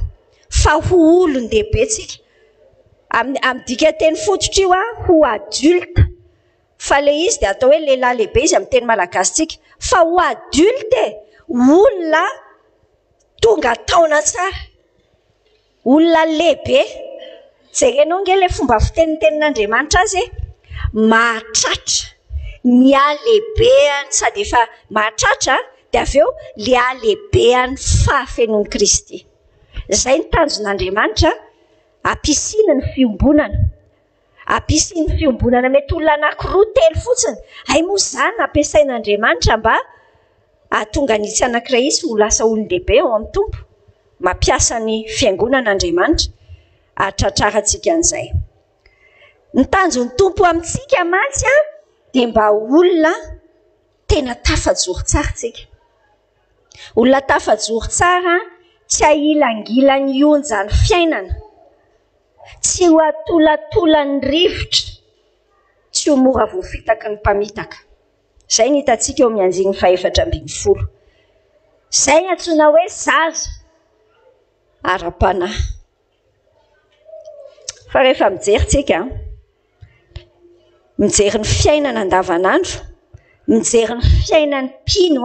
fa ho olon-dehibe tsika. Amin'ny dika teny fototra io ho adulte. Fa le izy dia atao hoe lehilahy lehibe izy amin'ny teny malagasy tsika. Fa ho adulte olona tonga taona tsara. Olona lehibe. Jerenao nge le fomba fitenitenin'Andriamanitra azy mahatratra ny alehibeany sady efa mahatratra dia avy eo le alehibeany fahafenoan'i Kristy. Izay ny tanjon'Andriamanitra ampisiany ny fiombonana. Ampisiany ny fiombonana mety olona anankiroa telo fotsiny. Ay moa izany ampiasain'Andriamanitra mba ahatonga nitsy anankiray izy ho lasa olon-dehibe ao amin'ny tompo. Mampiasa ny fiangonan'Andriamanitra ahatratrarantsika an'izay. Ny tanjon'ny tompo amintsika mantsy dia mba olona tena tafajoro tsara tsika. Olona tafajoro tsara tsy ahilangilany onjany fiainana. Tsy ho atolatolan'ny rivotra. Tsy ho mora voafitaky ny mpamitaka. Izay ny hitantsika eo amin'ny andiny 7:12. zay antsoina hoe zaza ara-panahy. Fa rehefa mijeritsika mijery ny fiainana andavanandro, mijery ny fiainany mpino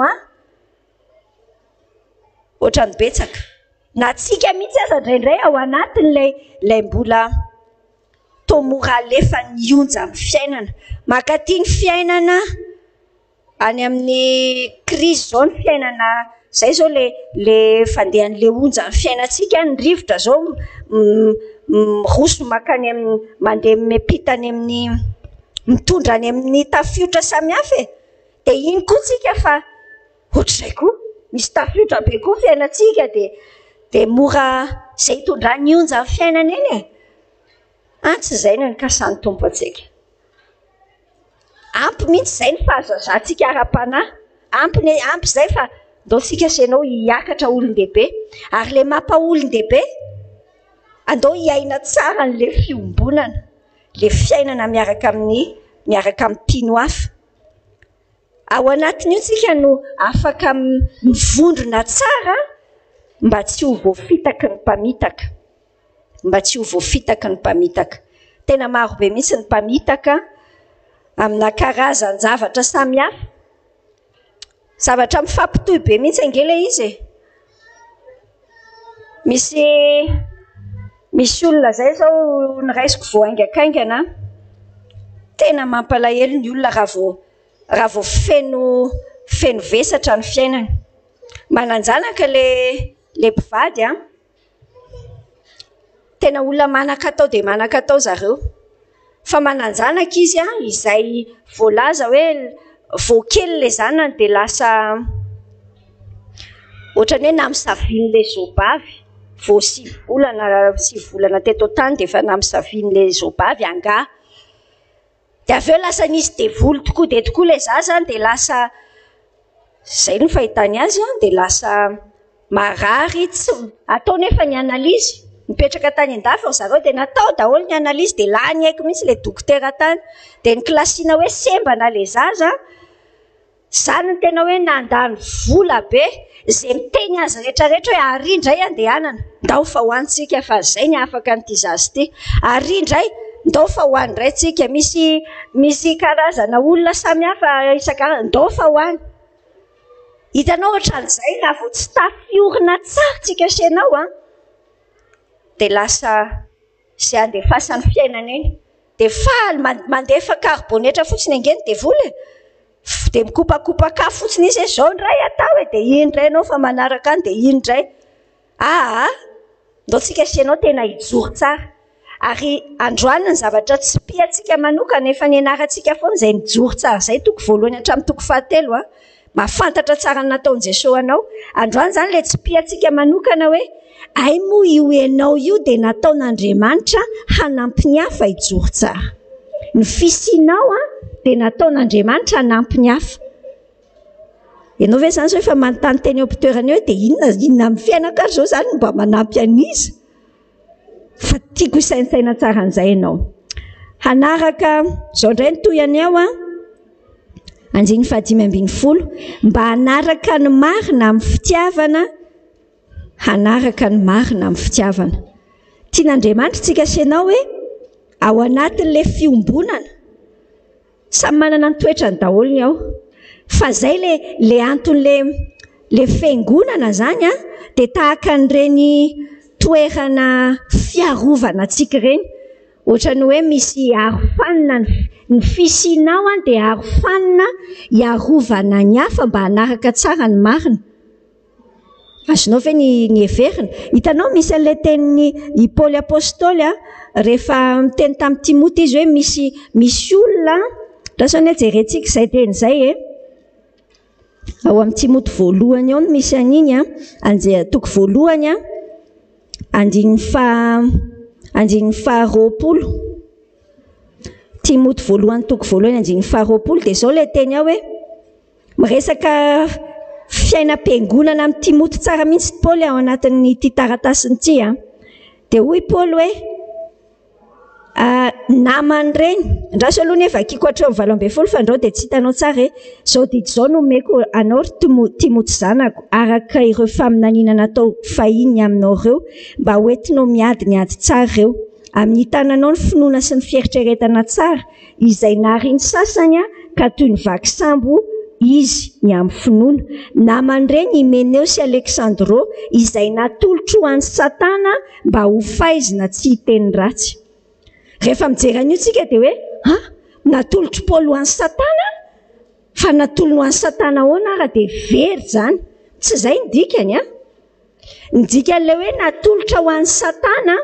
ohatrany betsaka na tsika mihitsy aza indraindray ao anatin'lay mbola tomora alefa nionja amin'ny fiainana, makatia ny fiainana any amin'ny crise zao ny fiainana zay zao le fandehan'le onja ny fiainantsika, ny rivotra zao miroso makany mandeha mepitany amin'ny mitondra any amin'ny tafiotra samihafa dia iny koa tsika fa ohatr'izay koa misy tafiotra be koa fiainantsika dia mora zay hitondra ny onja ny fiainana iny antsy zay no nikasan'ny tompo antsika. Ampy mihitsy zay ny fahazazantsika ara-panahy, ampy zay fa ndao tsika senao hiakatra olon-dehibe, ary le mampa olon-dehibe andao hiaina tsara n'le fiombonana, le fiainana miaraka amin'ny mpino hafa. Ao anatin'io tsika no afaka mivondrona tsara mba tsy ho voafitaky ny mpamitaka, tena maro be mihitsy ny mpamitaka amina karazany zavatra samihafa, zavatra mifampitohy be mihitsy angela izy misy olona zay zao niraisiko voaingakaingana, tena mampalahelo ny olona raha vao feno vesatra ny fiainana. Mananjanaka le mpivady tena olona manan-katao dia manan-katao zareo, fa mananjanaka izy izay voalaza hoe voakely le zanany dia lasa ohatrany hoe namisaviny le zobavy vao 6 volana teto tany dia efa namisaviny le zobavy angaha, dia avy eo lasa nisy devoly tokoa dia tokoa le zaza dia lasa zay no fahitany azy dia lasa marary, tsy atao nefa ny analizy mipetraka tany an-dafy zareo dia natao daholo ny analizy dia lany haiko mihitsy le dokotera tany dia niklasiana hoe sembana le zaza, zany ny tena hoe nandany vola be zay miteny azy rehetrarehetra hoe ary indray andehanana ndao fa hoantsika fa zay ny afaka n'ity zazy ity, ary indray ndao fa hoany indray tsika, misy karazana olona samihafa isan-karazany ndao fa hoany. Hitanao ohatran'izay na vao tsy tafiorina tsara tsika senao dia lasa sy andefasany fiainana iny, dia faly mandefa karbonetra fotsiny angeny dia voly dia mikopakopaka fotsiny izy zao indray atao dia iny indray anao fa manaraka any dia iny indray ndao tsika senao tena hijoro tsara, ary androany ny zavatra tsy piatsika manokana efa ny anarantsika foana izay nijoro tsara zay, toko voalohany hatramin'ny toko fahatelo mahafantatra tsara ny nataon'i Jesosy anao. Androany zany le tsy piatsika manokana hoe ay moa io ianao io dia nataon'Andriamanitra hanampy ny hafa hijoro tsara, ny fisianao dia nataon'Andriamanitra hanampy ny hafa. Ianao ve zany zao efa manontany teny eo am-pitoerana eo dia inona amin'ny fiainaka zao zany mba manampy an'izy, fa tiako isainsaina tsara an'izay ianao. Hanaraka zao indray ny toyany ao Andiny 5:10 mba hanaraka ny marina amin'ny fitiavana, hanaraka ny marina amin'ny fitiavana. Tian'Andriamanitra tsika senao hoe ao anatin'le fiombonana samy manana ny toetrany daholo ao, fa zay le anton'le fiangonana zany dia tahaka n'ireny toerana fiarovana tsika ireny, ohatrany hoe misy arofanina ny fisianao dia arofanina hiarovana ny hafa mba hanaraka tsara ny marina. Azonao ve ny everina? Hitanao misy an'ilay teniny i Paoly apôstôly rehefa miteny tamin'ny Timoty izy hoe misy olona lasany hoe jerentsika izay teny izay ao amin'ny Timoty voalohany ao no misy an'iny toko voalohany 2:20 Timoty voalohany toko voalohany 2:20 dia zao le teny ao hoe miresaka fiainam-piangonana amin'ny Timoty tsara mihitsy Paoly ao anatin'ity taratasiny ity dia hoy Paoly hoe namany regny ndraso aloha nefa akiko hatreo 8 fa andrao dia tsy hitanao tsara zao didy zao no meko anao Timoty zanako araka ireo faminaniana natao fahiny aminao ireo mba hoentinao miady tsara ireo amin'ny tananao ny finoana sy ny fieritreretana tsara izay nariny sasany ka toy ny vaky sambo izy ny amin'ny finoana namany regny Himeneo sy Alexandro izay natolotro ho an'ny Satana mba ho faizina tsy hiteny ratsy. Rehefa mijery an'io tsika dia hoe natolotro Paoly ho an'ny Satana fa natolony ho an'ny Satana hoana ara dia very zany tsy izay ny dikany ny dikan'ilay hoe natolotra ho an'ny Satana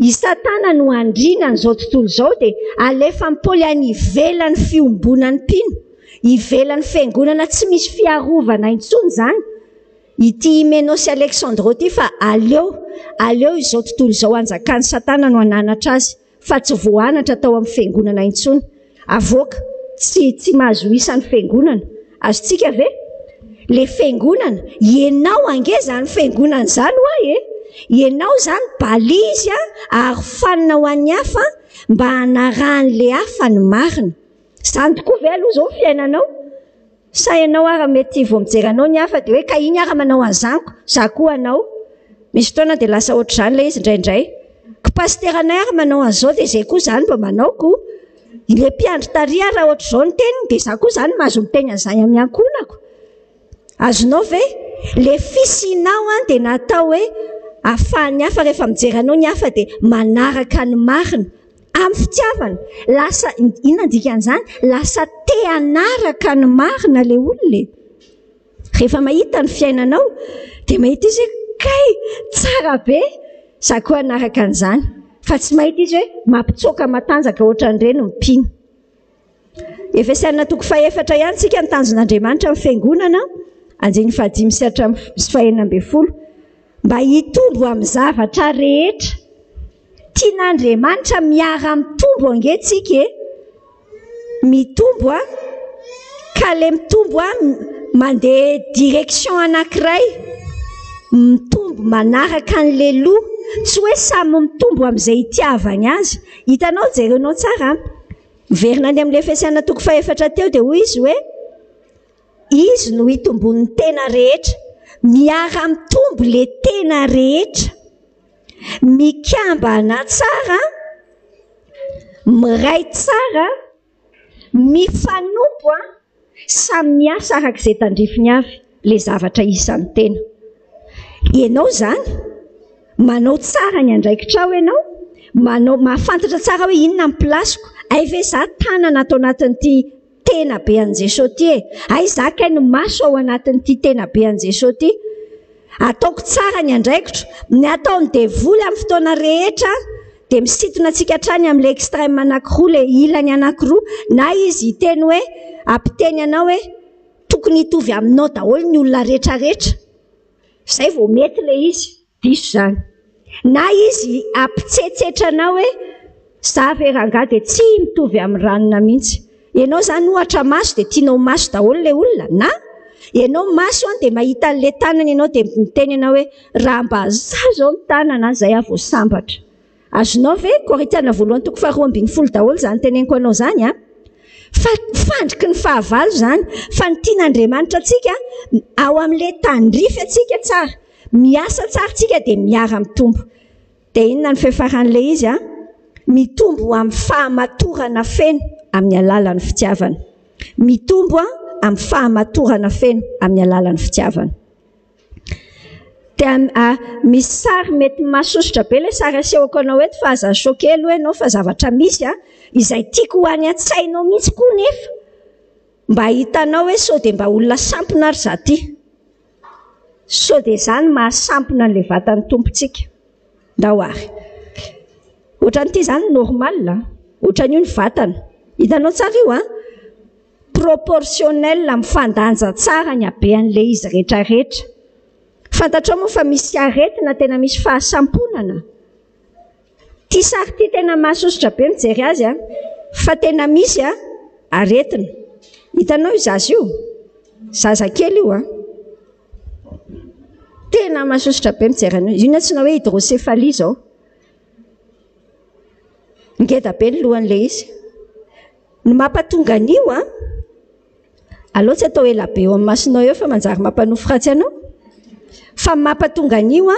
i Satana no andrina n'izao tontolo izao dia alefa ny Paoly any ivelan'ny fiombonany mpino ivelan'ny fiangonana tsy misy fiarovana intsony zany ity Himeneo sy Alexandro ity fa aleo izao tontolo izao anjakan'ny Satana no ananatra azy fa tsy voanatra tao amin'ny fiangonana intsony avoaka tsy mahazo isan'ny fiangonana azotsika ve le fiangonana ianao angezany fiangonana zany hoa ianao zany balizy ary fanina ho an'ny hafa mba hanaran'le hafa ny marina zany tokoa ve aloha zao fiainanao sa ianao ara mety vao mijeranao ny hafa dia hoe ka iny ara manao an'izaniko za koa anao misy fotoana dia lasa ohatr' izany le izy indraindray ko pasteranay ara manao an'izao dia zay koa zany mba manaoko ile mpiandry taria raha ohatr' izao ny teniny dia za koa zany mahazo miteny an'izany amin'ny ankonako azonao ve le fisinao dia natao hoe ahafahan'ny hafa rehefa mijeranao ny hafa dia manaraka ny marina amin'ny fitiavana lasa inona dikan'izany lasa te hanaraka ny marina le olona rehefa mahita ny fiainanao dia mahita izy hoe kay tsara be za koa hanaraka an'izany fa tsy mahita izy hoe mampitsoaka matanjaka ohatran'ireny mipino Efesiana 4 ihany tsika ny tanjon'Andriamanitra amin'ny fiangonana 5:9 mba hitombo amin'ny zavatra rehetra tian'Andriamanitra miara mitombo angetsika mitombo ka le mitombo mandeha direction anankiray mitombo manaraka an'le loha tsy hoe samy mitombo amin'izay hitiavany azy hitanao jerenao tsara verina any amin'le Efesiana 4 teo dia hoy izy hoe izy no hitombon'ny tena rehetra miara mitombo le tena rehetra mikambana tsara miray tsara mifanompo samy miasa arak'izay tandrifiny avy le zavatra isan'ny tena ianao zany manao tsara ny andraikitra ao ianao manao mahafantatra tsara hoe inona ny plasiko ay ve za tanana atao anatin'ity tena be an' Jesosy ty ay za kay ny maso ao anatin'ity tena be an' Jesosy ty ataoko tsara ny andraikitra ny ataony devoly amin'ny fotoana rehetra dia misitona antsika hatrany amin'ilay extrême anankiroa le ilany anankiroa na izy hiteny hoe ampiteny anao hoe tokony hitovy aminao daholo ny olona rehetrarehetra izay vao mety le izy diso zany na izy ampitsetsetra anao hoe za ve rangahy dia tsy mitovy amin'ny ranona mihitsy ianao zany ohatra maso dia tianao maso daholo le olona na ianao maso dia mahita n'le tanana ianao dia miteny ianao hoe raha mba za zao ny tanana zay avo sambatra azonao ve Korintiana 2:20 daholo zany teneniko anao zany fa fandriky ny fahavalo zany fa ny tian'Andriamanitra atsika ao amin'le tandrify atsika tsara miasa tsara tsika dia miara mitombo dia inona ny fiafaran'le izy mitombo amin'ny fahamatorana feno amin'ny alalan'ny fitiavana mitombo amin'ny fahamatorana feno amin'ny alalan'ny fitiavana dia misy sary mety mahasosotra be le sary asehoko anao eto fa aza choqué aloha ianao fa zavatra misy izay tiako ho any an-tsainao mihitsy koa nefa mba hitanao hoe sao dia mba olona sampona ary za ty sao dia zany mahasampona an'le vatan'ny tompontsika ndahoary ohatran'ity zany normal ohatran'io ny vatana hitanao tsara io proportionnel mifandanja tsara ny habean'le izy rehetrarehetra fantatrao moa fa misy aretina tena misy fahasamponana ty sary ty tena mahasosotra be mijery azy fa tena misy aretina hitanao io zaza io zazakely io tena mahasosotra be mijery anao io na tsy na hoe hydrocéphalie zao ngeda be ny lohan'ilay izy ny mampatonga an'io aloha tsy atao ela be eo amin'ny masinao eo fa manjary mampanofo ratsy anao fa mampatonga an'io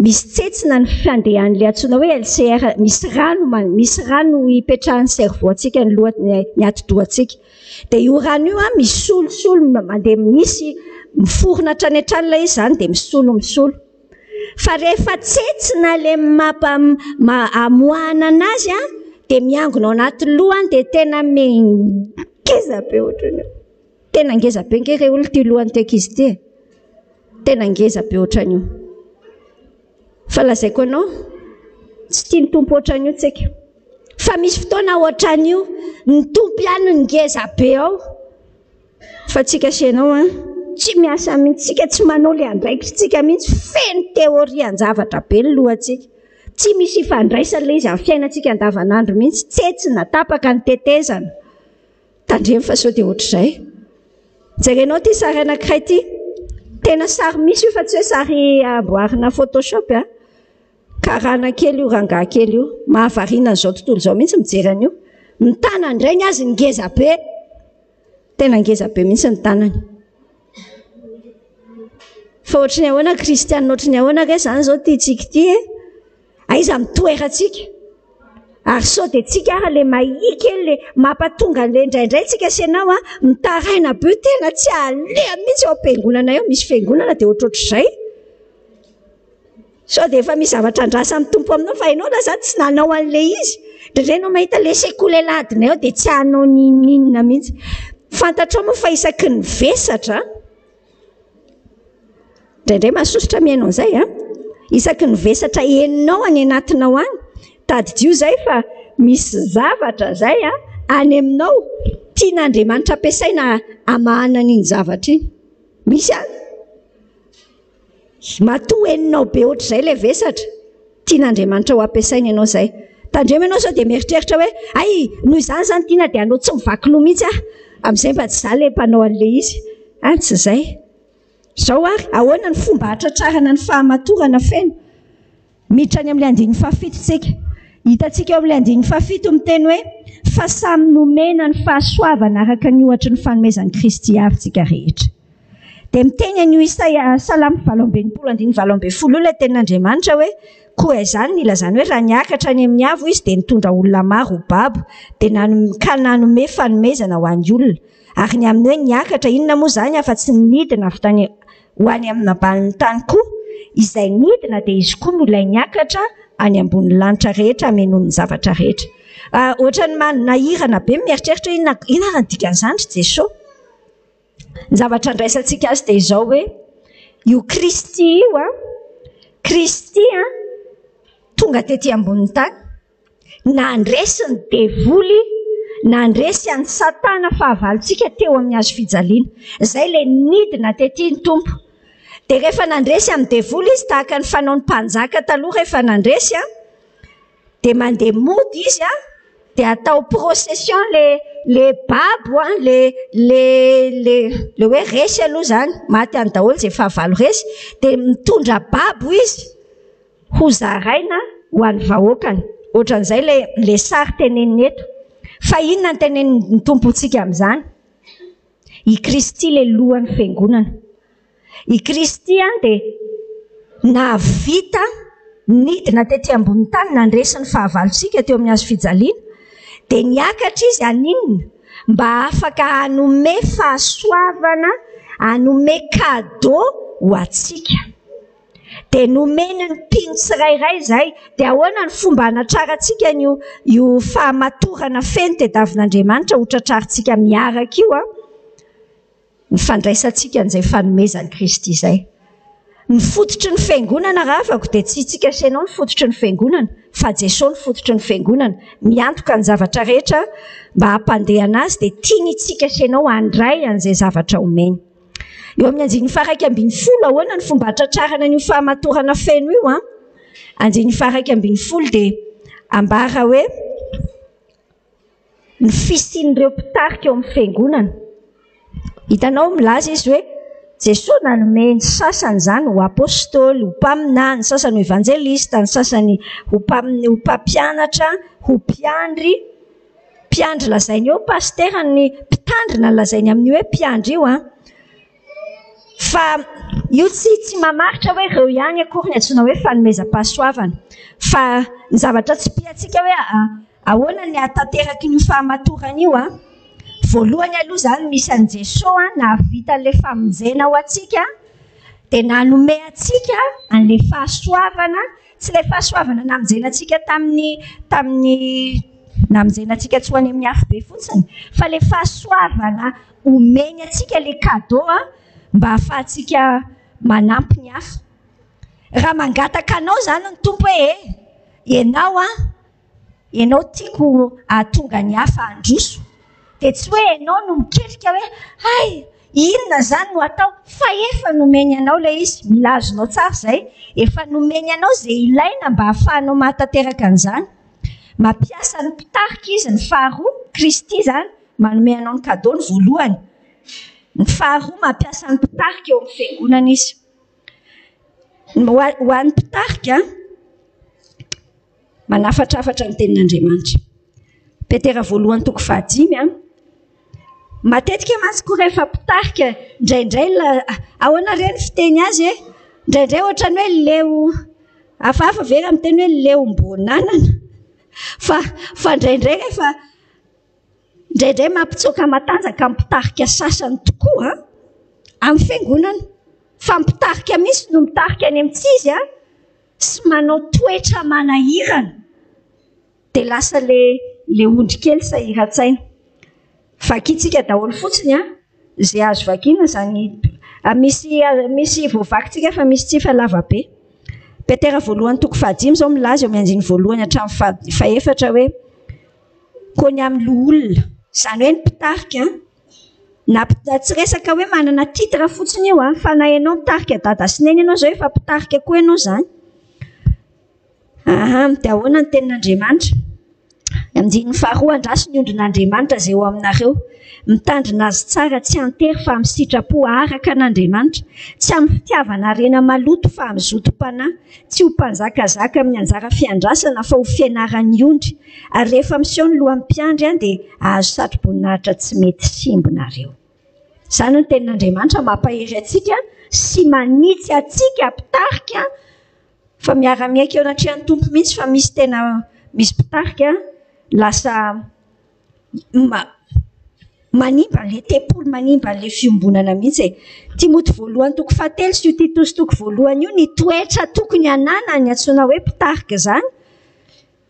misy tsetsina ny fandehan'ilay antsoina hoe LCR misy rano hipetrahan'ny cerveau antsika ny ati-dohantsika dia io rano io misolosolo mandeha misy miforona hatrany hatrany izy zany dia misolo fa rehefa tsetsina ilay amoahana anazy dia miangona ao anaty lohany dia tena ngeza be ohatrany tena ngeza be nge olona tia lohany tek izy ty tena ngeza be ohatran'io fa lazaiko anao tsy tia ny tompo ohatran'io tsika fa misy fotoana ohatran'io ny tompo ihany ny ngeza be ao fa tsika sianao tsy miasa mihitsika tsy manao le andraikitsika mihitsy feno teoria an-javatra be ny lohantsika tsy misy ifandraisan'ilay izy amin'ny fiainantsika andavanandro mihitsy tsetsina tapaka ny tetezana tandremy fa sao dia ohatr'izay jerenao ty sary anankiray ty tena sary misy io fa tsy hoe sary aboarina photoshop karana kely io rangaha kely io mahavariana n'izao tontolo izao mihitsy mijery an'io ny tanany ireny azy ngeza be tena ngeza be mihitsy ny tanany fa ohatrany ahoana kristianina ohatrany ahoana re zany zao tytsika ty aiza mitoerantsika ary sao dia tsika ary le mahikely le mampatonga le indraindray tsika sianao mitaraina be tena tsy alea mihitsy eo am-piangonana eo misy fiangonana dia ohatrohatr'izay sao dia efa misy zavatra andrasa amin'ny tompo aminao fa ianao lazany tsy nanao an'ilay izy ndraindray nao mahita le sekoly ladina eo dia tsy hanao ninina mihitsy fantatrao moa fa isaky ny vesatra ndraindray mahasosotra mihainao izay isaky ny vesatra eninao any anatinao any tadidio zay fa misy zavatra zay any aminao tian'Andriamanitra ampiasaina amahana n'iny zavatra iny misy matoa eninao be ohatr'izay le vesatra tian'Andriamanitra ho ampiasaina ianao zay tandremo ianao sao dia mieritreritra hoe ay noho izany zany tiana dia anao tsy mivakiloha mihitsy amin'izay mba tsy za le mpanao an'ilay izy tsy izay zao ary ahoana ny fomba hatratrarana ny fahamatorana feno miditra any amin'ilay andiny fahafito tsika hitantsika eo amin'ilay andiny fahafito miteny hoe fa samy nomena ny fahasoavana araka ny ohatra ny fanomezan'i Kristy avy tsika rehetra dia miteny an'io Isaia Salamy 7:20 ilay tenin'Andriamanitra hoe koa izany nila zany hoe raha niakatra any amin'ny avo izy dia nitondra olona maro ho babo dia ka nanome fanomezana ho an'ny olona ary ny amin'ny hoe niakatra inona moa zany afa tsy nidina avy tany ho any amin'ny ambanin'ny tany koa izay nidina dia izy koa no ilay niakatra any ambonin'ny lanitra rehetra amenoan'ny zavatra rehetra ohatrany nahirana be mieritreritra inona ary ny dikan'izany ry Jesosy ny zavatra andraisantsika azy dia izao hoe io Kristy io Kristy tonga tety ambonin'ny tany nandresy ny devoly nandresy an'ny Satana fahavalontsika teo amin'ny hazo fijaliana izay ilay nidina tety ny tompo dia rehefa nandresy amin'ny devoly izy tahaka ny fanaon'ny mpanjaka taloha rehefa nandresy dia mandeha mody izy dia atao procession le babo le hoe resy aloha zany maty any daholo izay fahavalo resy dia mitondra babo izy ho zaraina ho an'ny vahoakany ohatran'izay le sary teneniny eto fa inona ny teneniny tompontsika amin'izany i Kristy le lohan'ny fiangonana i Kristy dia navita nidina tety ambonin'ny tany nandresy ny fahavalontsika teo amin'ny hazo fijaliana dia niakatra izy aninona mba afaka hanome fahasoavana hanome cadeau ho antsika dia nomeny ny mpino tsirairay izay dia ahoana ny fomba hanatrarantsika io fahamatorana feno tediavin'Andriamanitra ho tratrarintsika miaraka io ny fandraisantsika n'izay fanomezan'i Kristy izay ny fototry ny fiangonana raha afako dia tsy tsika sianao ny fototry ny fiangonana fa Jesosy ny fototry ny fiangonana miantoka ny zavatra rehetra mba hampandehana azy dia tiany itsika sianao handray an'izay zavatra omeny eo amin'ny 1:12 ahoana ny fomba hatratrarana ny fahamatorana feno io 1:12 dia ambara hoe ny fisian'ireo mpitarika eo amin'ny fiangonana hitanao milaza izy hoe Jesosy nanome ny sasany zany ho apôstôly, ho mpamina, ny sasany ho evanjelista, ny sasany ho mpampianatra, ho mpiandry lazainy eo pastera ny mpitandrina lazainy amin'io hoe mpiandry io fa io tsy mamaritra hoe ireo ihany akory ny antsoina hoe fanomezam-pahasoavana fa ny zavatra tsy piatsika hoe ahoana ny atateraky ny fahamatorana io voalohany aloha zany misy an' Jesosy nahavita an'ilay famonjena ho atsika dia nanome atsika an'ilay fahasoavana, tsy ilay fahasoavana namonjenantsika tamin'ny namonjenantsika tsy ho any amin'ny afo be fotsiny fa ilay fahasoavana omeny atsika ilay cadeau mba ahafahantsika manampy ny hafa. Raha mangataka anao zany ny tompo hoe ianao tiako ahatonga ny hafa handroso dia tsy hoe ianao no miketrika hoe hay inona zany no atao fa efa nomeny anao ilay izy, mila azonao tsara izay, efa nomeny anao izay ilaina mba ahafahanao mahatateraka an'izany. Mampiasa ny mpitarika izy, ny faharoa Kristy zany manome anao ny cadeau ny voalohany, ny faharoa mampiasa ny mpitarika eo amin'ny fiangonana izy. Ho an'ny mpitarika manafatrafatra ny tenin'Andriamanitra. Petera voalohany toko 5 matetika mantsy koa rehefa mpitarika indraindray ahoana re ny fiteny azy indraindray ohatrany hoe leo hafahafa vera miteny hoe leombonanana fa indraindray rehefa indraindray mampitsoaka matanjaka mpitarika sasany tokoa amin'ny fiangonana fa mpitarika misy no mitarika any amin'tsizy sy manao toetra manahirana dia lasa le ondry kely sahiran-tsaina. Vakitsika daholo fotsiny izay azo vakiana zany misy voavakintsika fa misy tsy falava be. Petera voalohany toko 5 zao milaza eo amin'ny andiny voalohany hatramin'ny faefatra hoe koa ny amin'ny loholona izany hoe ny mpitarika na tsy resaka hoe manana titra fotsiny io fa na ianao mitarika dada sy neny ianao zao efa mpitarika koa ianao zany. Dia ahoana ny tenin'Andriamanitra andiny faharoa andraso ny ondrin'Andriamanitra izay eo aminareo mitandrina azy tsara tsy antery fa amin'ny sitrapo araka an'Andriamanitra, tsy amin'ny fitiavana harena maloto fa amin'ny zotom-panahy, tsy ho mpanjakazaka amin'ny anjara fiandrasana fa ho fianaran'ny ondry, ary rehefa miseho ny lohan'ny mpiandry dia ahazo satro-boninahitra tsy mety simbonareo. Izany ny tenin'Andriamanitra mampahery atsika sy manitsy atsika mpitarika fa miara-miaika eo anatrehan'ny tompo mihitsy fa misy tena misy mpitarika lasa manimba le tempolo, manimba le fiombonana mihitsy. Timoty voalohany toko 7 sy Titus toko voalohany io ny toetra tokony anana ny antsoina hoe mpitarika zany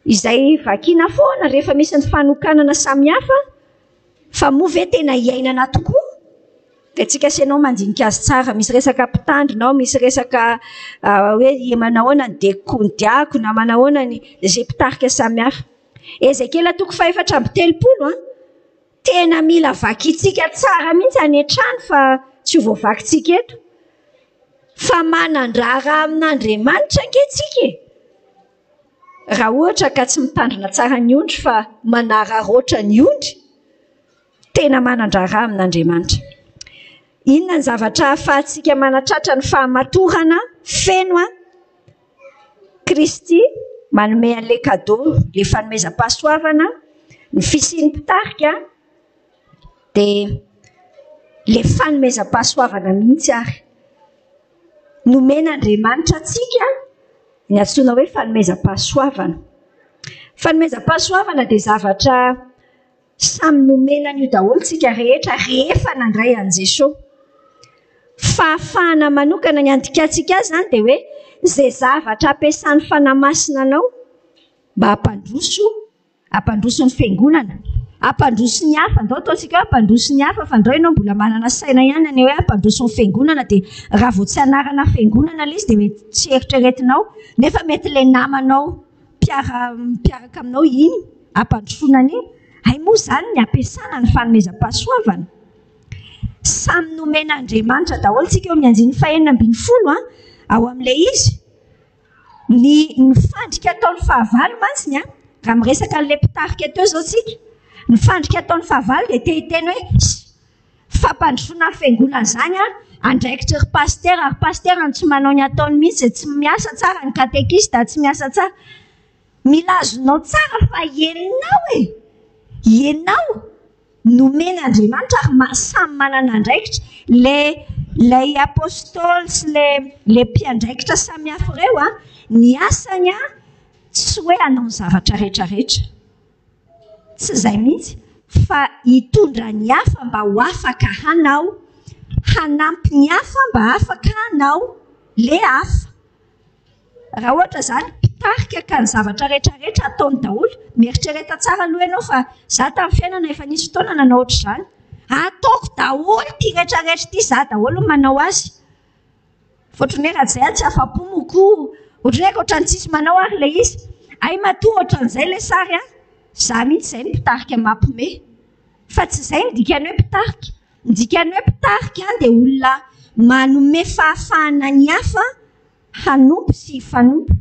izay vakiana foana rehefa misy ny fanokanana samihafa fa moa ve tena iainana tokoa dia tsika sianao mandinika azy tsara. Misy resaka mpitandrinao, misy resaka hoe manahoana ny diakona, manahoana ny izay mpitarika samihafa. Ezekela toko 4:30 tena mila vakitsika tsara mihitsy any an-trano fa tsy ho voavakitsika eto fa manandrara amin'Andriamanitra ankehtsika raha ohatra ka tsy mitandrina tsara ny ondry fa manararoatra ny ondry, tena manandrara amin'Andriamanitra. Inona ny zavatra ahafahantsika manatratra ny fahamatorana feno Kristy manome an'ilay cadeau, ilay fanomezam-pahasoavana, ny fisian'ny mpitarika dia ilay fanomezam-pahasoavana mihitsy ary nomen'Andriamanitra atsika ny antsoina hoe fanomezam-pahasoavana. Fanomezam-pahasoavana dia zavatra samy nomenan'io daholo tsika rehetra rehefa nandray an'i Jesosy. Fahafahana manokana ny andikatsika azy zany dia hoe izay zavatra ampiasan'ny fanahy masina anao mba hampandroso ny fiangonana, hampandroso ny hafa. Andao ataontsika hoe hampandroso ny hafa fa andao ianao mbola manana saina ihany ny hoe hampandroso ny fiangonana dia raha vao tsy anarana fiangonana ilay izy dia hoe tsy eritreretinao nefa mety ilay namanao mpiaraka aminao iny hampandrosoana an'iny. Hay moa zany ny ampiasana ny fanomezam-pahasoavana samy nomen'Andriamanitra daholo. Tsika eo amin'ny andiny 9:90 ao amin'ilay izy ny fandrika ataon'ny fahavalo mantsiny raha miresaka an'ilay mpitarika teo zao tsika, ny fandrika ataon'ny fahavalo dia te hiteny hoe fampandrosoana ny fiangonana zany andraikitra ry paster ary paster ny tsy manao ny ataony mihitsy tsy miasa tsara ny katekista tsy miasa tsara milazonao tsara fa ianao nomen'Andriamanitra ary samy manana andraikitra lay apôstôly sy le mpiandraikitra samy hafa ireo ny asany tsy hoe hanao ny zavatra rehetrarehetra tsy izay mihitsy fa hitondra ny hafa mba ho afaka hanao hanampy ny hafa mba afaka hanao le hafa raha ohatra zany mpitarika ka ny zavatra rehetrarehetra ataony daholo mieritrereta tsara aloha ianao fa za tamin'ny fiainana efa nisy fotoana nanao ohatra izany ataoko daholo ty rehetrarehetra ty za daholo manao azy fotony hoe raha zay tsy afa-po moko ohatran'ny hoe ohatrany tsisy manao ary le izy ay matoa ohatran'izay le sary za mihitsy izay mpitarika mampime fa tsy izay ny dikany hoe mpitarika ny dikany hoe mpitarika dia olona manome fahafahana ny hafa hanompo sy hifanompo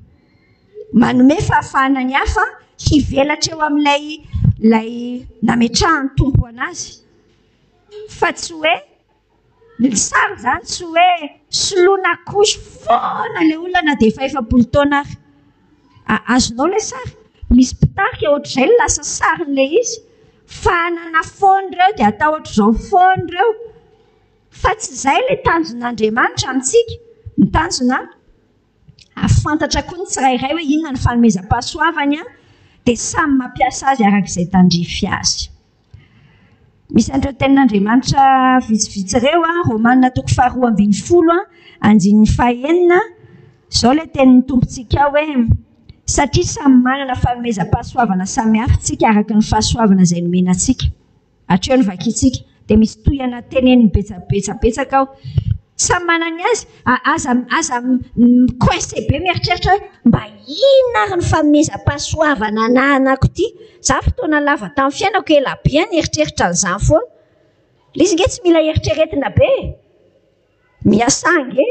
manome fahafahana ny hafa hivelatra eo amin'ilay nametrahany tompo anazy fa tsy hoe ny sary zany tsy hoe soloana kosy foana le olona na dia efa 100 taona ary azonao le sary misy mpitarika ohatr'izay ny lasa sarin'le izy fa hanana foany ireo dia atao ohatr'izao foany ireo fa tsy izay le tanjon'Andriamanitra amintsika ny tanjona afantatra koa ny tsirairay hoe inona ny fanomezam-pahasoavany dia samy mampiasa azy arak'izay tandrify azy misy an'ireo tenin'Andriamanitra vitsivitsy ireo Romanina 2:20 andininy 9 izao le tenin'ny tompontsika hoe satria samy manana fanomezam-pahasoavana samy hafa tsika araka ny fahasoavana izay nomenantsika hatreo ny vakiantsika dia misy tohana teneny betsabetsaka ao samy manany aza coincé be mieritreritra hoe mba inona ary ny fanomezam-pahasoavana anahako ity za fotoana lava tamin'ny fiainako elabe ny eritreritra n'izany foana le izy nge tsy mila eritreretina be miasa nge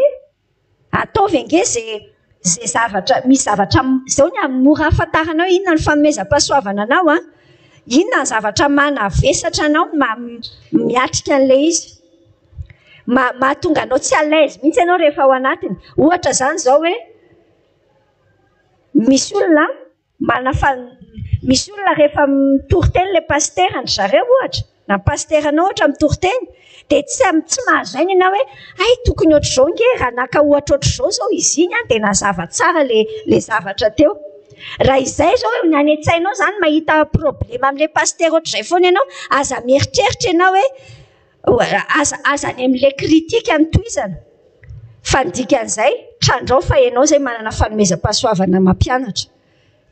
ataovy ange zay zavatra misy zavatra zao ny mora ahafantaranao inona ny fanomezam-pahasoavana anao inona ny zavatra manavesatra anao miatrika an'le izy mahatonga anao tsy à l'aise mihitsy ianao rehefa ao anatiny ohatra zany zao hoe misy olona rehefa mitoroteny le pasterany zareo ohatra na pasteranao ohatra mitoroteny dia tsy mahazainy ianao hoe ay tokony ohatr'izao nge raha naka ohatra ohatr'izao zao izy iny dia nazava tsara le zavatra teo raha izay zao hoe ny any an-tsainao zany mahita problema amin'le paster ohatr'izay foana ianao aza mieritreritra ianao hoe azany amin'le kritika ny toizana fa ny dikan'izay trandrao fa ianao zay manana fanomezam-pahasoavana mampianatra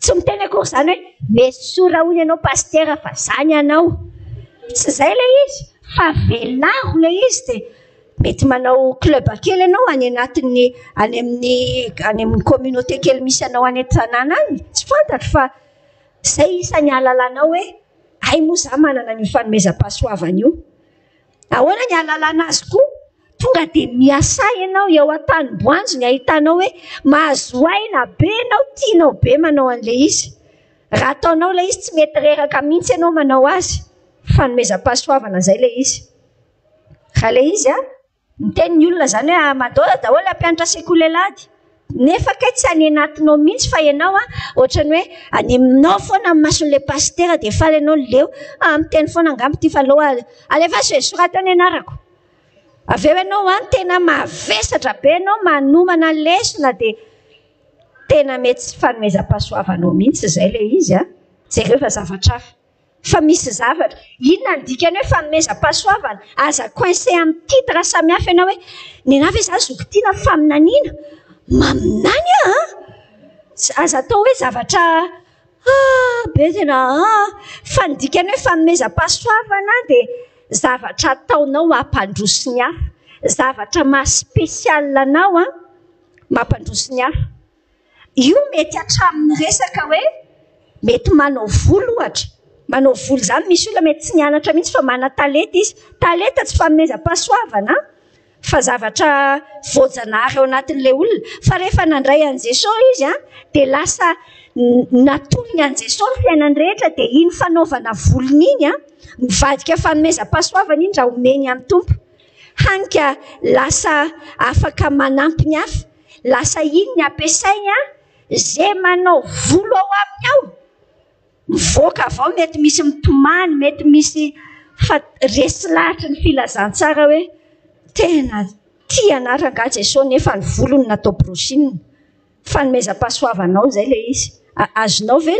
tsy miteny akory zany hoe mesora hoy ianao pastera fa zany ianao tsy izay le izy fa velaro le izy dia mety manao club kely ianao any amin'ny communauté kely misy anao any an-tanàna any tsy fantatra fa izay isany ahalalànao hoe ay moa za manana ny fanomezam-pahasoavana io ahoana ny ahalalàna azy koa tonga dia miasa ianao eo an-tanimboanjo ny ahitanao hoe mahazo aina be ianao tianao be manao an'le izy raha ataonao le izy tsy mety reraka mihitsy ianao manao azy fanomezam-pahasoavana izay le izy raha le izy miteny ny olona zany hoe madôla daholo ampianatra sekolelady nefa kay tsy any anatinao mihitsy fa ianao ohatrany hoe any aminao foana amin'ny mason'le pastera dia faly ianao leo miteny foana angambo ty fa loha alefa sy soratany ianarako avy eo ianao tena mavesatra be ianao manomana lesona dia tena mety tsy fanomezam-pahasoavanao mihitsy izay le izy jereo fa zavatra hafa fa misy zavatra inona ny dikany hoe fanomezam-pahasoavana aza coincé amin'ny titre samihafa ianao hoe ny anahy ve za zokotiana faminaniana maminany aza atao hoe zavatra be tena fa ny dikany hoe fanomezam-pahasoavana dia zavatra ataonao mampandroso ny hafa zavatra mahaspesiala anao mampandroso ny hafa io mety hatramin'ny resaka hoe mety manao volo ohatra manao volo zany misy olona mety tsy nianatra mihitsy fa mana talenta izy talenta tsy fanomezam-pahasoavana fa zavatra voajanahary ao anatin'ilay olona fa rehefa nandray an'i Jesosy izy dia lasa natolony an'i Jesosy ny fiainany rehetra dia iny fanaovana volony iny mivadika fanomezam-pahasoavana iny raha omeny amin'ny tompo hanika lasa afaka manampy ny hafa, lasa iny ny ampiasaina zay manao volo ao aminy ao. Mivoaka avao, mety misy mitomany, mety misy resy lahatra ny filazantsara hoe tena tia anaranga Jesosy nefa ny volony natao brosiny. Fanomezam-pahasoavanao zay le izy. Azonao ve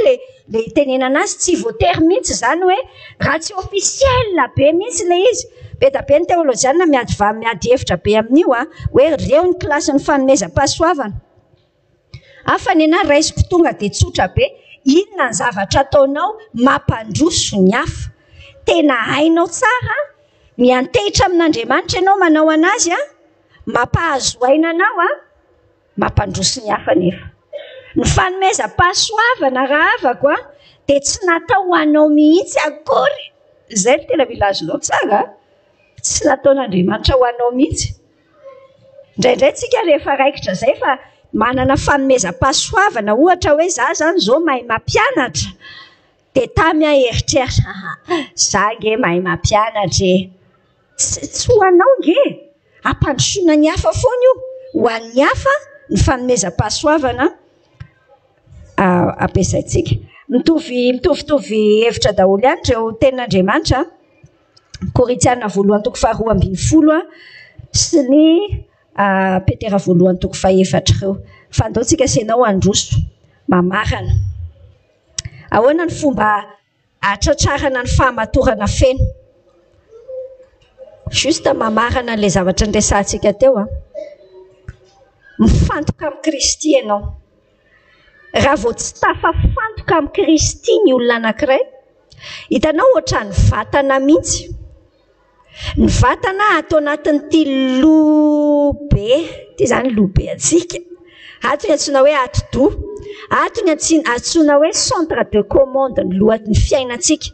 le itenenana azy tsy voatery mihitsy zany hoe raha tsy officiel be mihitsy le izy. Be da be ny teolojiana miady hevitra be amin'io hoe reo ny klasy ny fanomezam-pahasoavana. Afa ny ana raisiko tonga de tsotra be, inona ny zavatra ataonao mampandroso ny hafa. Tena hainao tsara, miantehitra amin'Andriamanitra ianao manao anazy mampahazo aina anao mampandroso ny hafa nefa. Ny fanomezam-pahasoavana raha avako de tsy natao ho anao mihitsy akory. Zay no tena mila azonao tsara. Tsy nataon'Andriamanitra ho anao mihitsy. Indraindray tsika rehefa raikitra zay fa manana fanomezam-pahasoavana, ohatra hoe za zany zao mahay mampianatra, de tamy eritreritra za nge mahay mampianatra tsy ho anao nge, ampandrosoana ny hafa foana io. Ho an'ny hafa ny fanomezam-pahasoavana ampiasaitsika. Mitovitovy hevitra daholo ihany reo tenin'Andriamanitra. Korintiana 1:20 sy ny Petera 1:4 reo. Fandaontsika senao androso mamarana. Ahoana ny fomba atratrarana ny fahamatorana feno? Juste mamarana le zavatra nresantsika teo mifantoka amin'ny Kristy ianao. Raha vao tsy tafafantoka amin'ny Kristy ny olona anankiray, hitanao ohatran'ny vatana mihitsy. Ny vatana atao anatin'ity lobe, ty zany lobe atsika. Ato ny antsoina hoe atidoha, ato ny antsoina hoe centre de commande ny lohan'ny fiainantsika.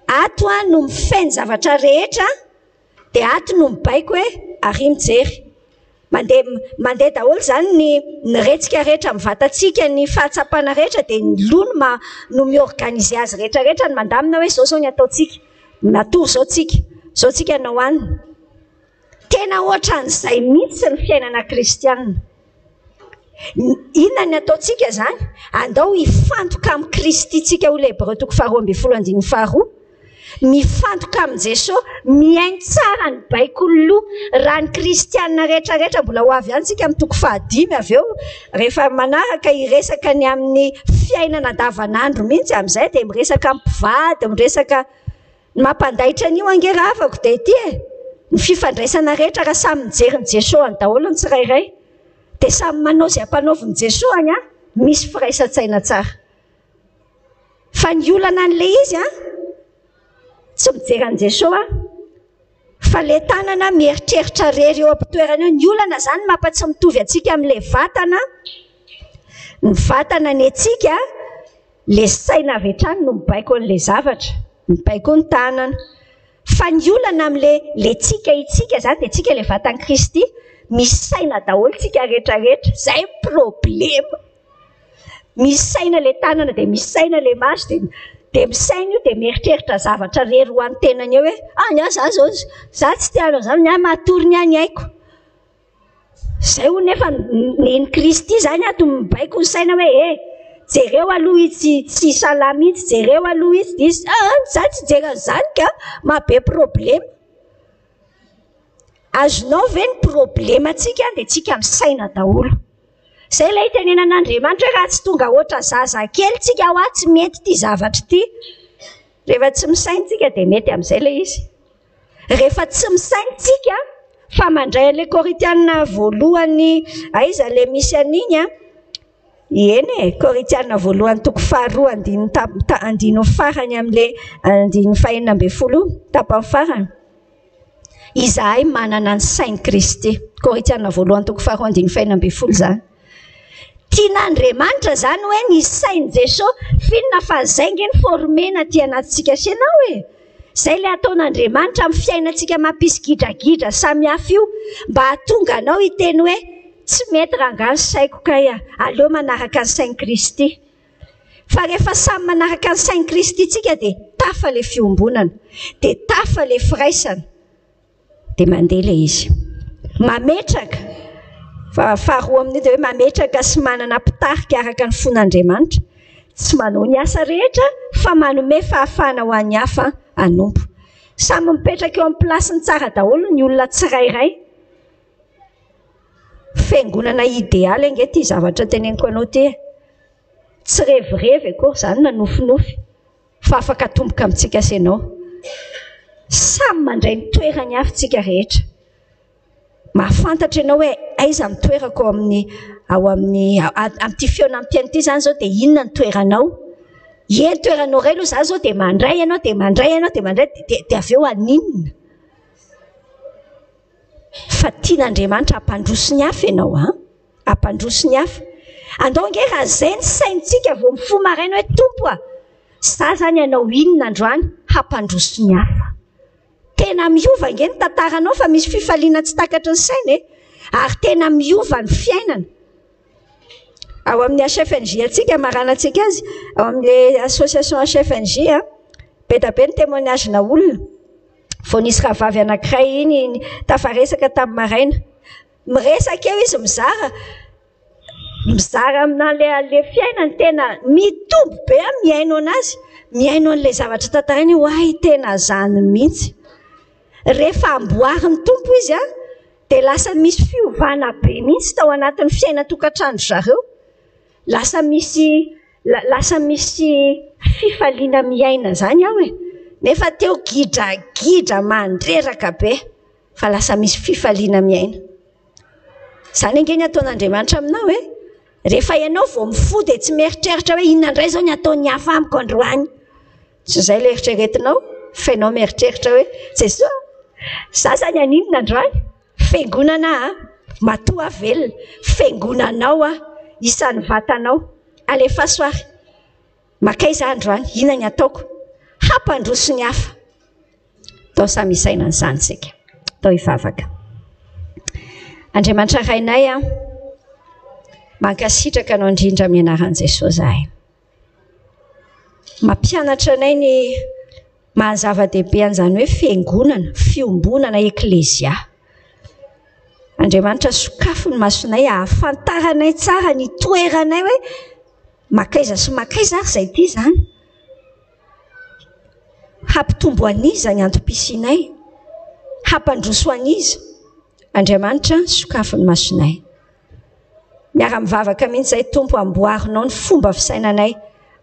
Ato no mifehy zavatra rehetra, de ato no mibaiko hoe ary mijery. Mandeha daholo zany ny retsika rehetra mivatantsika, ny fahatsapana rehetra, de ny loha no miorganize azy rehetrarehetra ny mandamina hoe zao ny ataotsika, natory zao tsika anao aniny. Tena ohatran'izay mihitsy ny fiainana kristianina. Inona ny ataotsika zany? Andao hifantoka amin'ny Kristy tsika ole Hébreu 12:12. Mifantoka amin'ny Jesosy, miainy tsara ny baikolo raha ny kristianina rehetrarehetra mbola ho avy ihany tsika amin'ny 5 avy eo rehefa manaraka iresaka ny amin'ny fiainana andavanandro mihitsy amin'izay, de miresaka mpivady, miresaka mampandaitra an'io angera afako de ty ny fifandraisana rehetra raha samy mijery ny Jesosy daholo ny tsirairay, de samy manao izay ampanaoviny Jesosy any misy firaisan-tsaina tsara. Fa ny olana an'le izy tsy mijery an'i Jesosy fa le tanana mieritreritra rery eo ampitoerana eo. Ny olana zany mampatsy mitovy atsika amin'le vatana. Ny vatana ny atsika, le saina avy hatrany no mibaiko an'le zavatra, mibaiko ny tanana. Fa ny olana amin'le tsika itsika zany, de tsika le vatan Kristy, misy saina daholo tsika rehetrarehetra. Zay problema. Misy saina le tanana, de misy saina le maso, de misaina io de mieritreritra zavatra rery ho an'ny tenany eo hoe za tsy tianao zany matory ny any aiko. Zay ho nefa ny Kristy zany ato mibaiko ny saina hoe jereo aloha izy tsy salama mihitsy, jereo aloha izy dizy za tsy jera zany ka mabe problema. Azonao ve ny problema tsika de tsika misaina daholo. Zay ilay itenenan'Andriamanitra raha tsy tonga oatra zaza kely tsika tsy mety ty zavatra ty. Rehefa tsy misaina tsika de mety amin'izay le izy. Rehefa tsy misaina tsika fa mandray an'le Korintiana voalohany aiza le misy an'iny eny Korintiana voalohany 2:2 andino farany amin'le 9:40 tapany farany. Izahay manana ny sain'i Kristy. Korintiana voalohany 2:2 zany. Tian'Andriamanitra zany hoe ny sain'i Jesosy finona fa zay nge ny formena ty anatintsika sianao hoe. Zay le ataon'Andriamanitra amin'ny fiainantsika mampisy gidragidra samy hafa io, mba hahatonga anao hiteny hoe tsy mety rangahy saiko ka aleo manaraka ny sain'i Kristy. Fa rehefa samy manaraka ny sain'i Kristy tsika de tafa le fiombonana, de tafa le firaisana, dia mandeha ilay izy mametraka faharoa amin'io dia hoe mametraka sy manana mpitarika araka ny fon'Andriamanitra tsy manao ny asa rehetra fa manome fahafahana ho an'ny hafa hanompo samy mipetraka eo amin'ny plasiny tsara daholo ny olona tsirairay fiangonana idéaly ange ty zavatra teneniko anao ty tsy revirevy akory izany na nofinofy fa afaka tomboka amintsika senao samy mandray ny toerany hafintsika rehetra mahafantatra ianao hoe aiza mitoerako amin'ity feonampiaino ity zany zao dia inona ny toeranao ny toeranao ray aloha za zao dia mandray ianao dia mandray dia avy eo aninona fa tian'Andriamanitra hampandroso ny hafa ianao hampandroso ny hafa andao nge raha zay ny saintsika vao mifo maraina hoe tompo za zany ianao inona androany hampandroso ny hafa tena miova nge ny tantaranao fa misy fifaliana tsy takatra ny saina ary tena miova ny fiainana ao amin'ny HFNJ atsika maranantsika azy ao amin'le association HFNJ be da be ny témoignage-na olona vao nisy rahavavy anankiray iny tafaresaka tamin'ny maraina miresaka eo izy mizara amina le fiainany tena mitombo be miaino anazy miaino an'ilay zavatra tantarainy hoay tena zany mihitsy rehefa amboary ny tompo izy dia lasa misy fiovana be mihitsy tao anatin'ny fiaina-tokantrano zareo lasa misy fifaliana miaina zany aho nefa teo gidra mandreraka be fa lasa misy fifaliana miaina zany angeny ataon'Andriamanitra aminao rehefa ianao vao mifo dia tsy mieritreritra hoe inona indray zao ny ataony hafa amiko androany tsy izay le eritreretinao fa ianao mieritreritra hoe Jesosy za zany aninona androany fiangonana matoa velona fiangonanao isan'ny vatanao alefa soary makaiza androany inona ny ataoko hampandroso ny hafa tao samy isaina n'izany sika tao hivavaka Andriamanitra rainay mankasitraka anao indrindra amin'ny anaran'i Jesosy zahay mampianatra anay ny mahazava-dehibe an'izany hoe fiangonana fiombonana eklezia Andriamanitra sokafo ny masonay ahafantaranay tsara ny toeranay hoe makaiza sy makaiza ary izay ity zany hampitombo an'iza ny antom-pisinay hampandroso an'iza Andriamanitra sokafo ny masonay miara-mivavaka mihitsy izay tompo amboarinao ny fomba fisainanay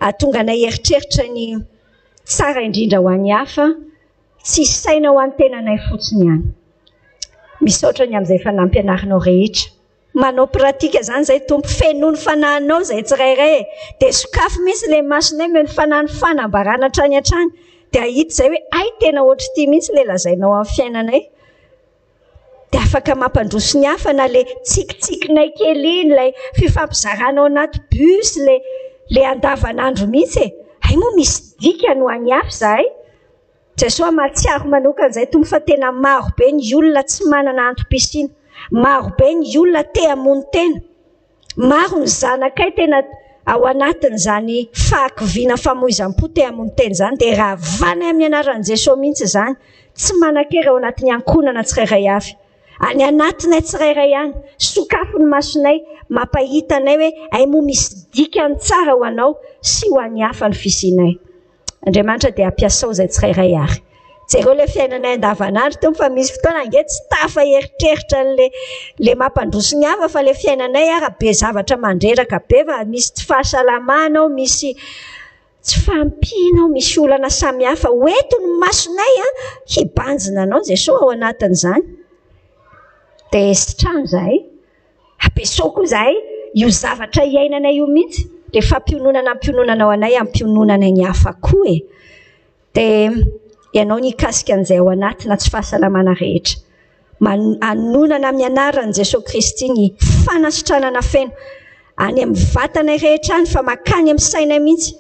ahatonga anay eritreritra ny tsara indrindra ho an'ny hafa tsy saina ho an'ny tenanay fotsiny ihany misaotra ny amin'izay fanampianarinao rehetra manao pratika zany izay tompo fenoa ny fanahinao izay tsirairay dia sokafo mihitsy ilay masonay meo ny fanahy ny fanambarana hatrany hatrany dia ahita izay hoe ay tena ohatry ity mihitsy ilay lazainao amin'ny fiainanay dia afaka mampandroso ny hafa na ilay tsikitsikinay kely iny ilay fifampizaranao anaty bus ilay andavanandro mihitsy ay moa misy dikany ho an'ny hafa zahay Jesosy mahatsiaro manokana izay tompo fa tena maro be ny olona tsy manana antom-pisiana maro be ny olona te hamono tena maro ny zanakay tena ao anatin'izany fahakiviana famoizam-po te hamono tena izany dia raha vanay amin'ny anaran'i Jesosy mihitsy izany tsy manan-kera ao anatin'ny ankonana tsirairay avy any anatinay tsirairay ihany sokafo ny masonay mampahitanay hoe ay moa misy dikany tsara ho anao sy ho an'ny hafa ny fisianay Andriamanitra dia ampiasao izay tsirairay ary jereo ilay fiainanay andavanandro tompo fa misy fotoana ange tsy tafaeritreritra le mampandroso ny hafa fa ilay fiainanay ara be zavatra mandreraka be fa misy tsy fahasalamanao misy tsy fampinao misy olana samihafa hoento ny masonay hibanjina anao Jesosy ao anatin'izany dia sitrano zahay ampiasaoko zahay io zavatra iainanay io mihitsy dia fampiononana ampiononana ao anay ampiononana ny hafa koa dia ianao nikasika an'izay ao anatina tsy fahasalamana rehetra anonana amin'ny anaran'i Jesosy Kristy ny fanasitranana feno any amin'ny vatanay rehetra any fa makany amin'ny sainay mihitsy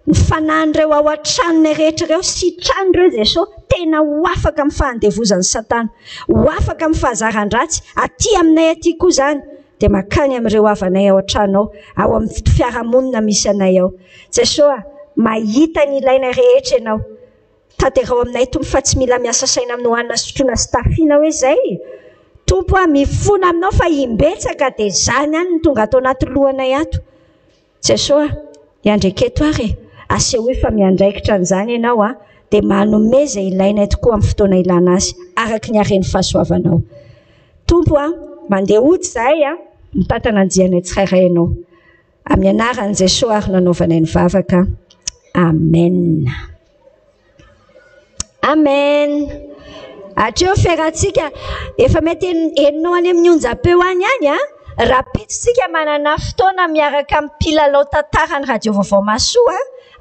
ny fanahindreo ao an-tranonay rehetra ireo sitran'ireo Jesosy tena ho afaka amin'ny fahandevozan'ny Satana ho afaka amin'ny fahazaran-dratsy aty aminay aty koa izany dia makany amin'ireo havanay ao an-tranao ao amin'ny fiarahamonina misy anay ao Jesosy mahita ny ilainay rehetra ianao tanterao aminay tompo fa tsy mila miasa saina amin'ny hoanina sotroina sy tafiana hoe zay tompo a mifona aminao fa imbetsaka dia zany any ny tonga atao anaty lohanay ato Jesosy iandreketo ary aseho efa miandraikitra an'izany ianao a dia manome izay ilainay tokoa amin'ny fotoana ilana azy araka ny hareny fahasoavanao tompo a mandeha ody zahay a mitantana anjianay tsirairay ianao amin'ny anaran'i Jesosy ary nanaovanay ny vavaka amen amen atreo feratsika efa mety heninao any amin'ny onjam-peo any a rapitsitsika manana fotoana miaraka amin'ny mpilalao tantarany radio vaovao masoa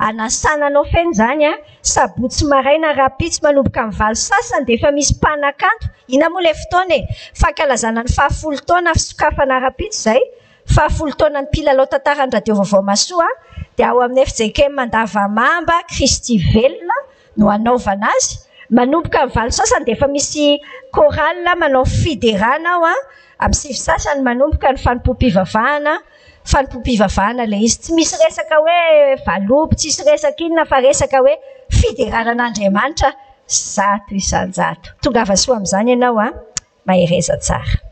anasananao feny zany a sabotsy maraina rapitsy manomboka amin'ny valo sasany dia efa misy mpanakanto ina moa ilay fotoana e fankalazana ny 10 taona fisokafana rapitsy zay 10 taona ny mpilalao tantarany radio vaovao masoa dia ao amin'ny FJKM Mandavamamba Kristy Velona no anaovana azy manomboka amin'ny valo sasany dia efa misy chorale manao fiderana ao a amin'ny 7 sasany manomboka ny fanompoam-pivavahana ilay izy tsy misy resaka hoe valopy tsisy resaka inona fa resaka hoe fideranan'Andriamanitra zato isan-jato tongava soa amin'izany ianao a mahereza tsara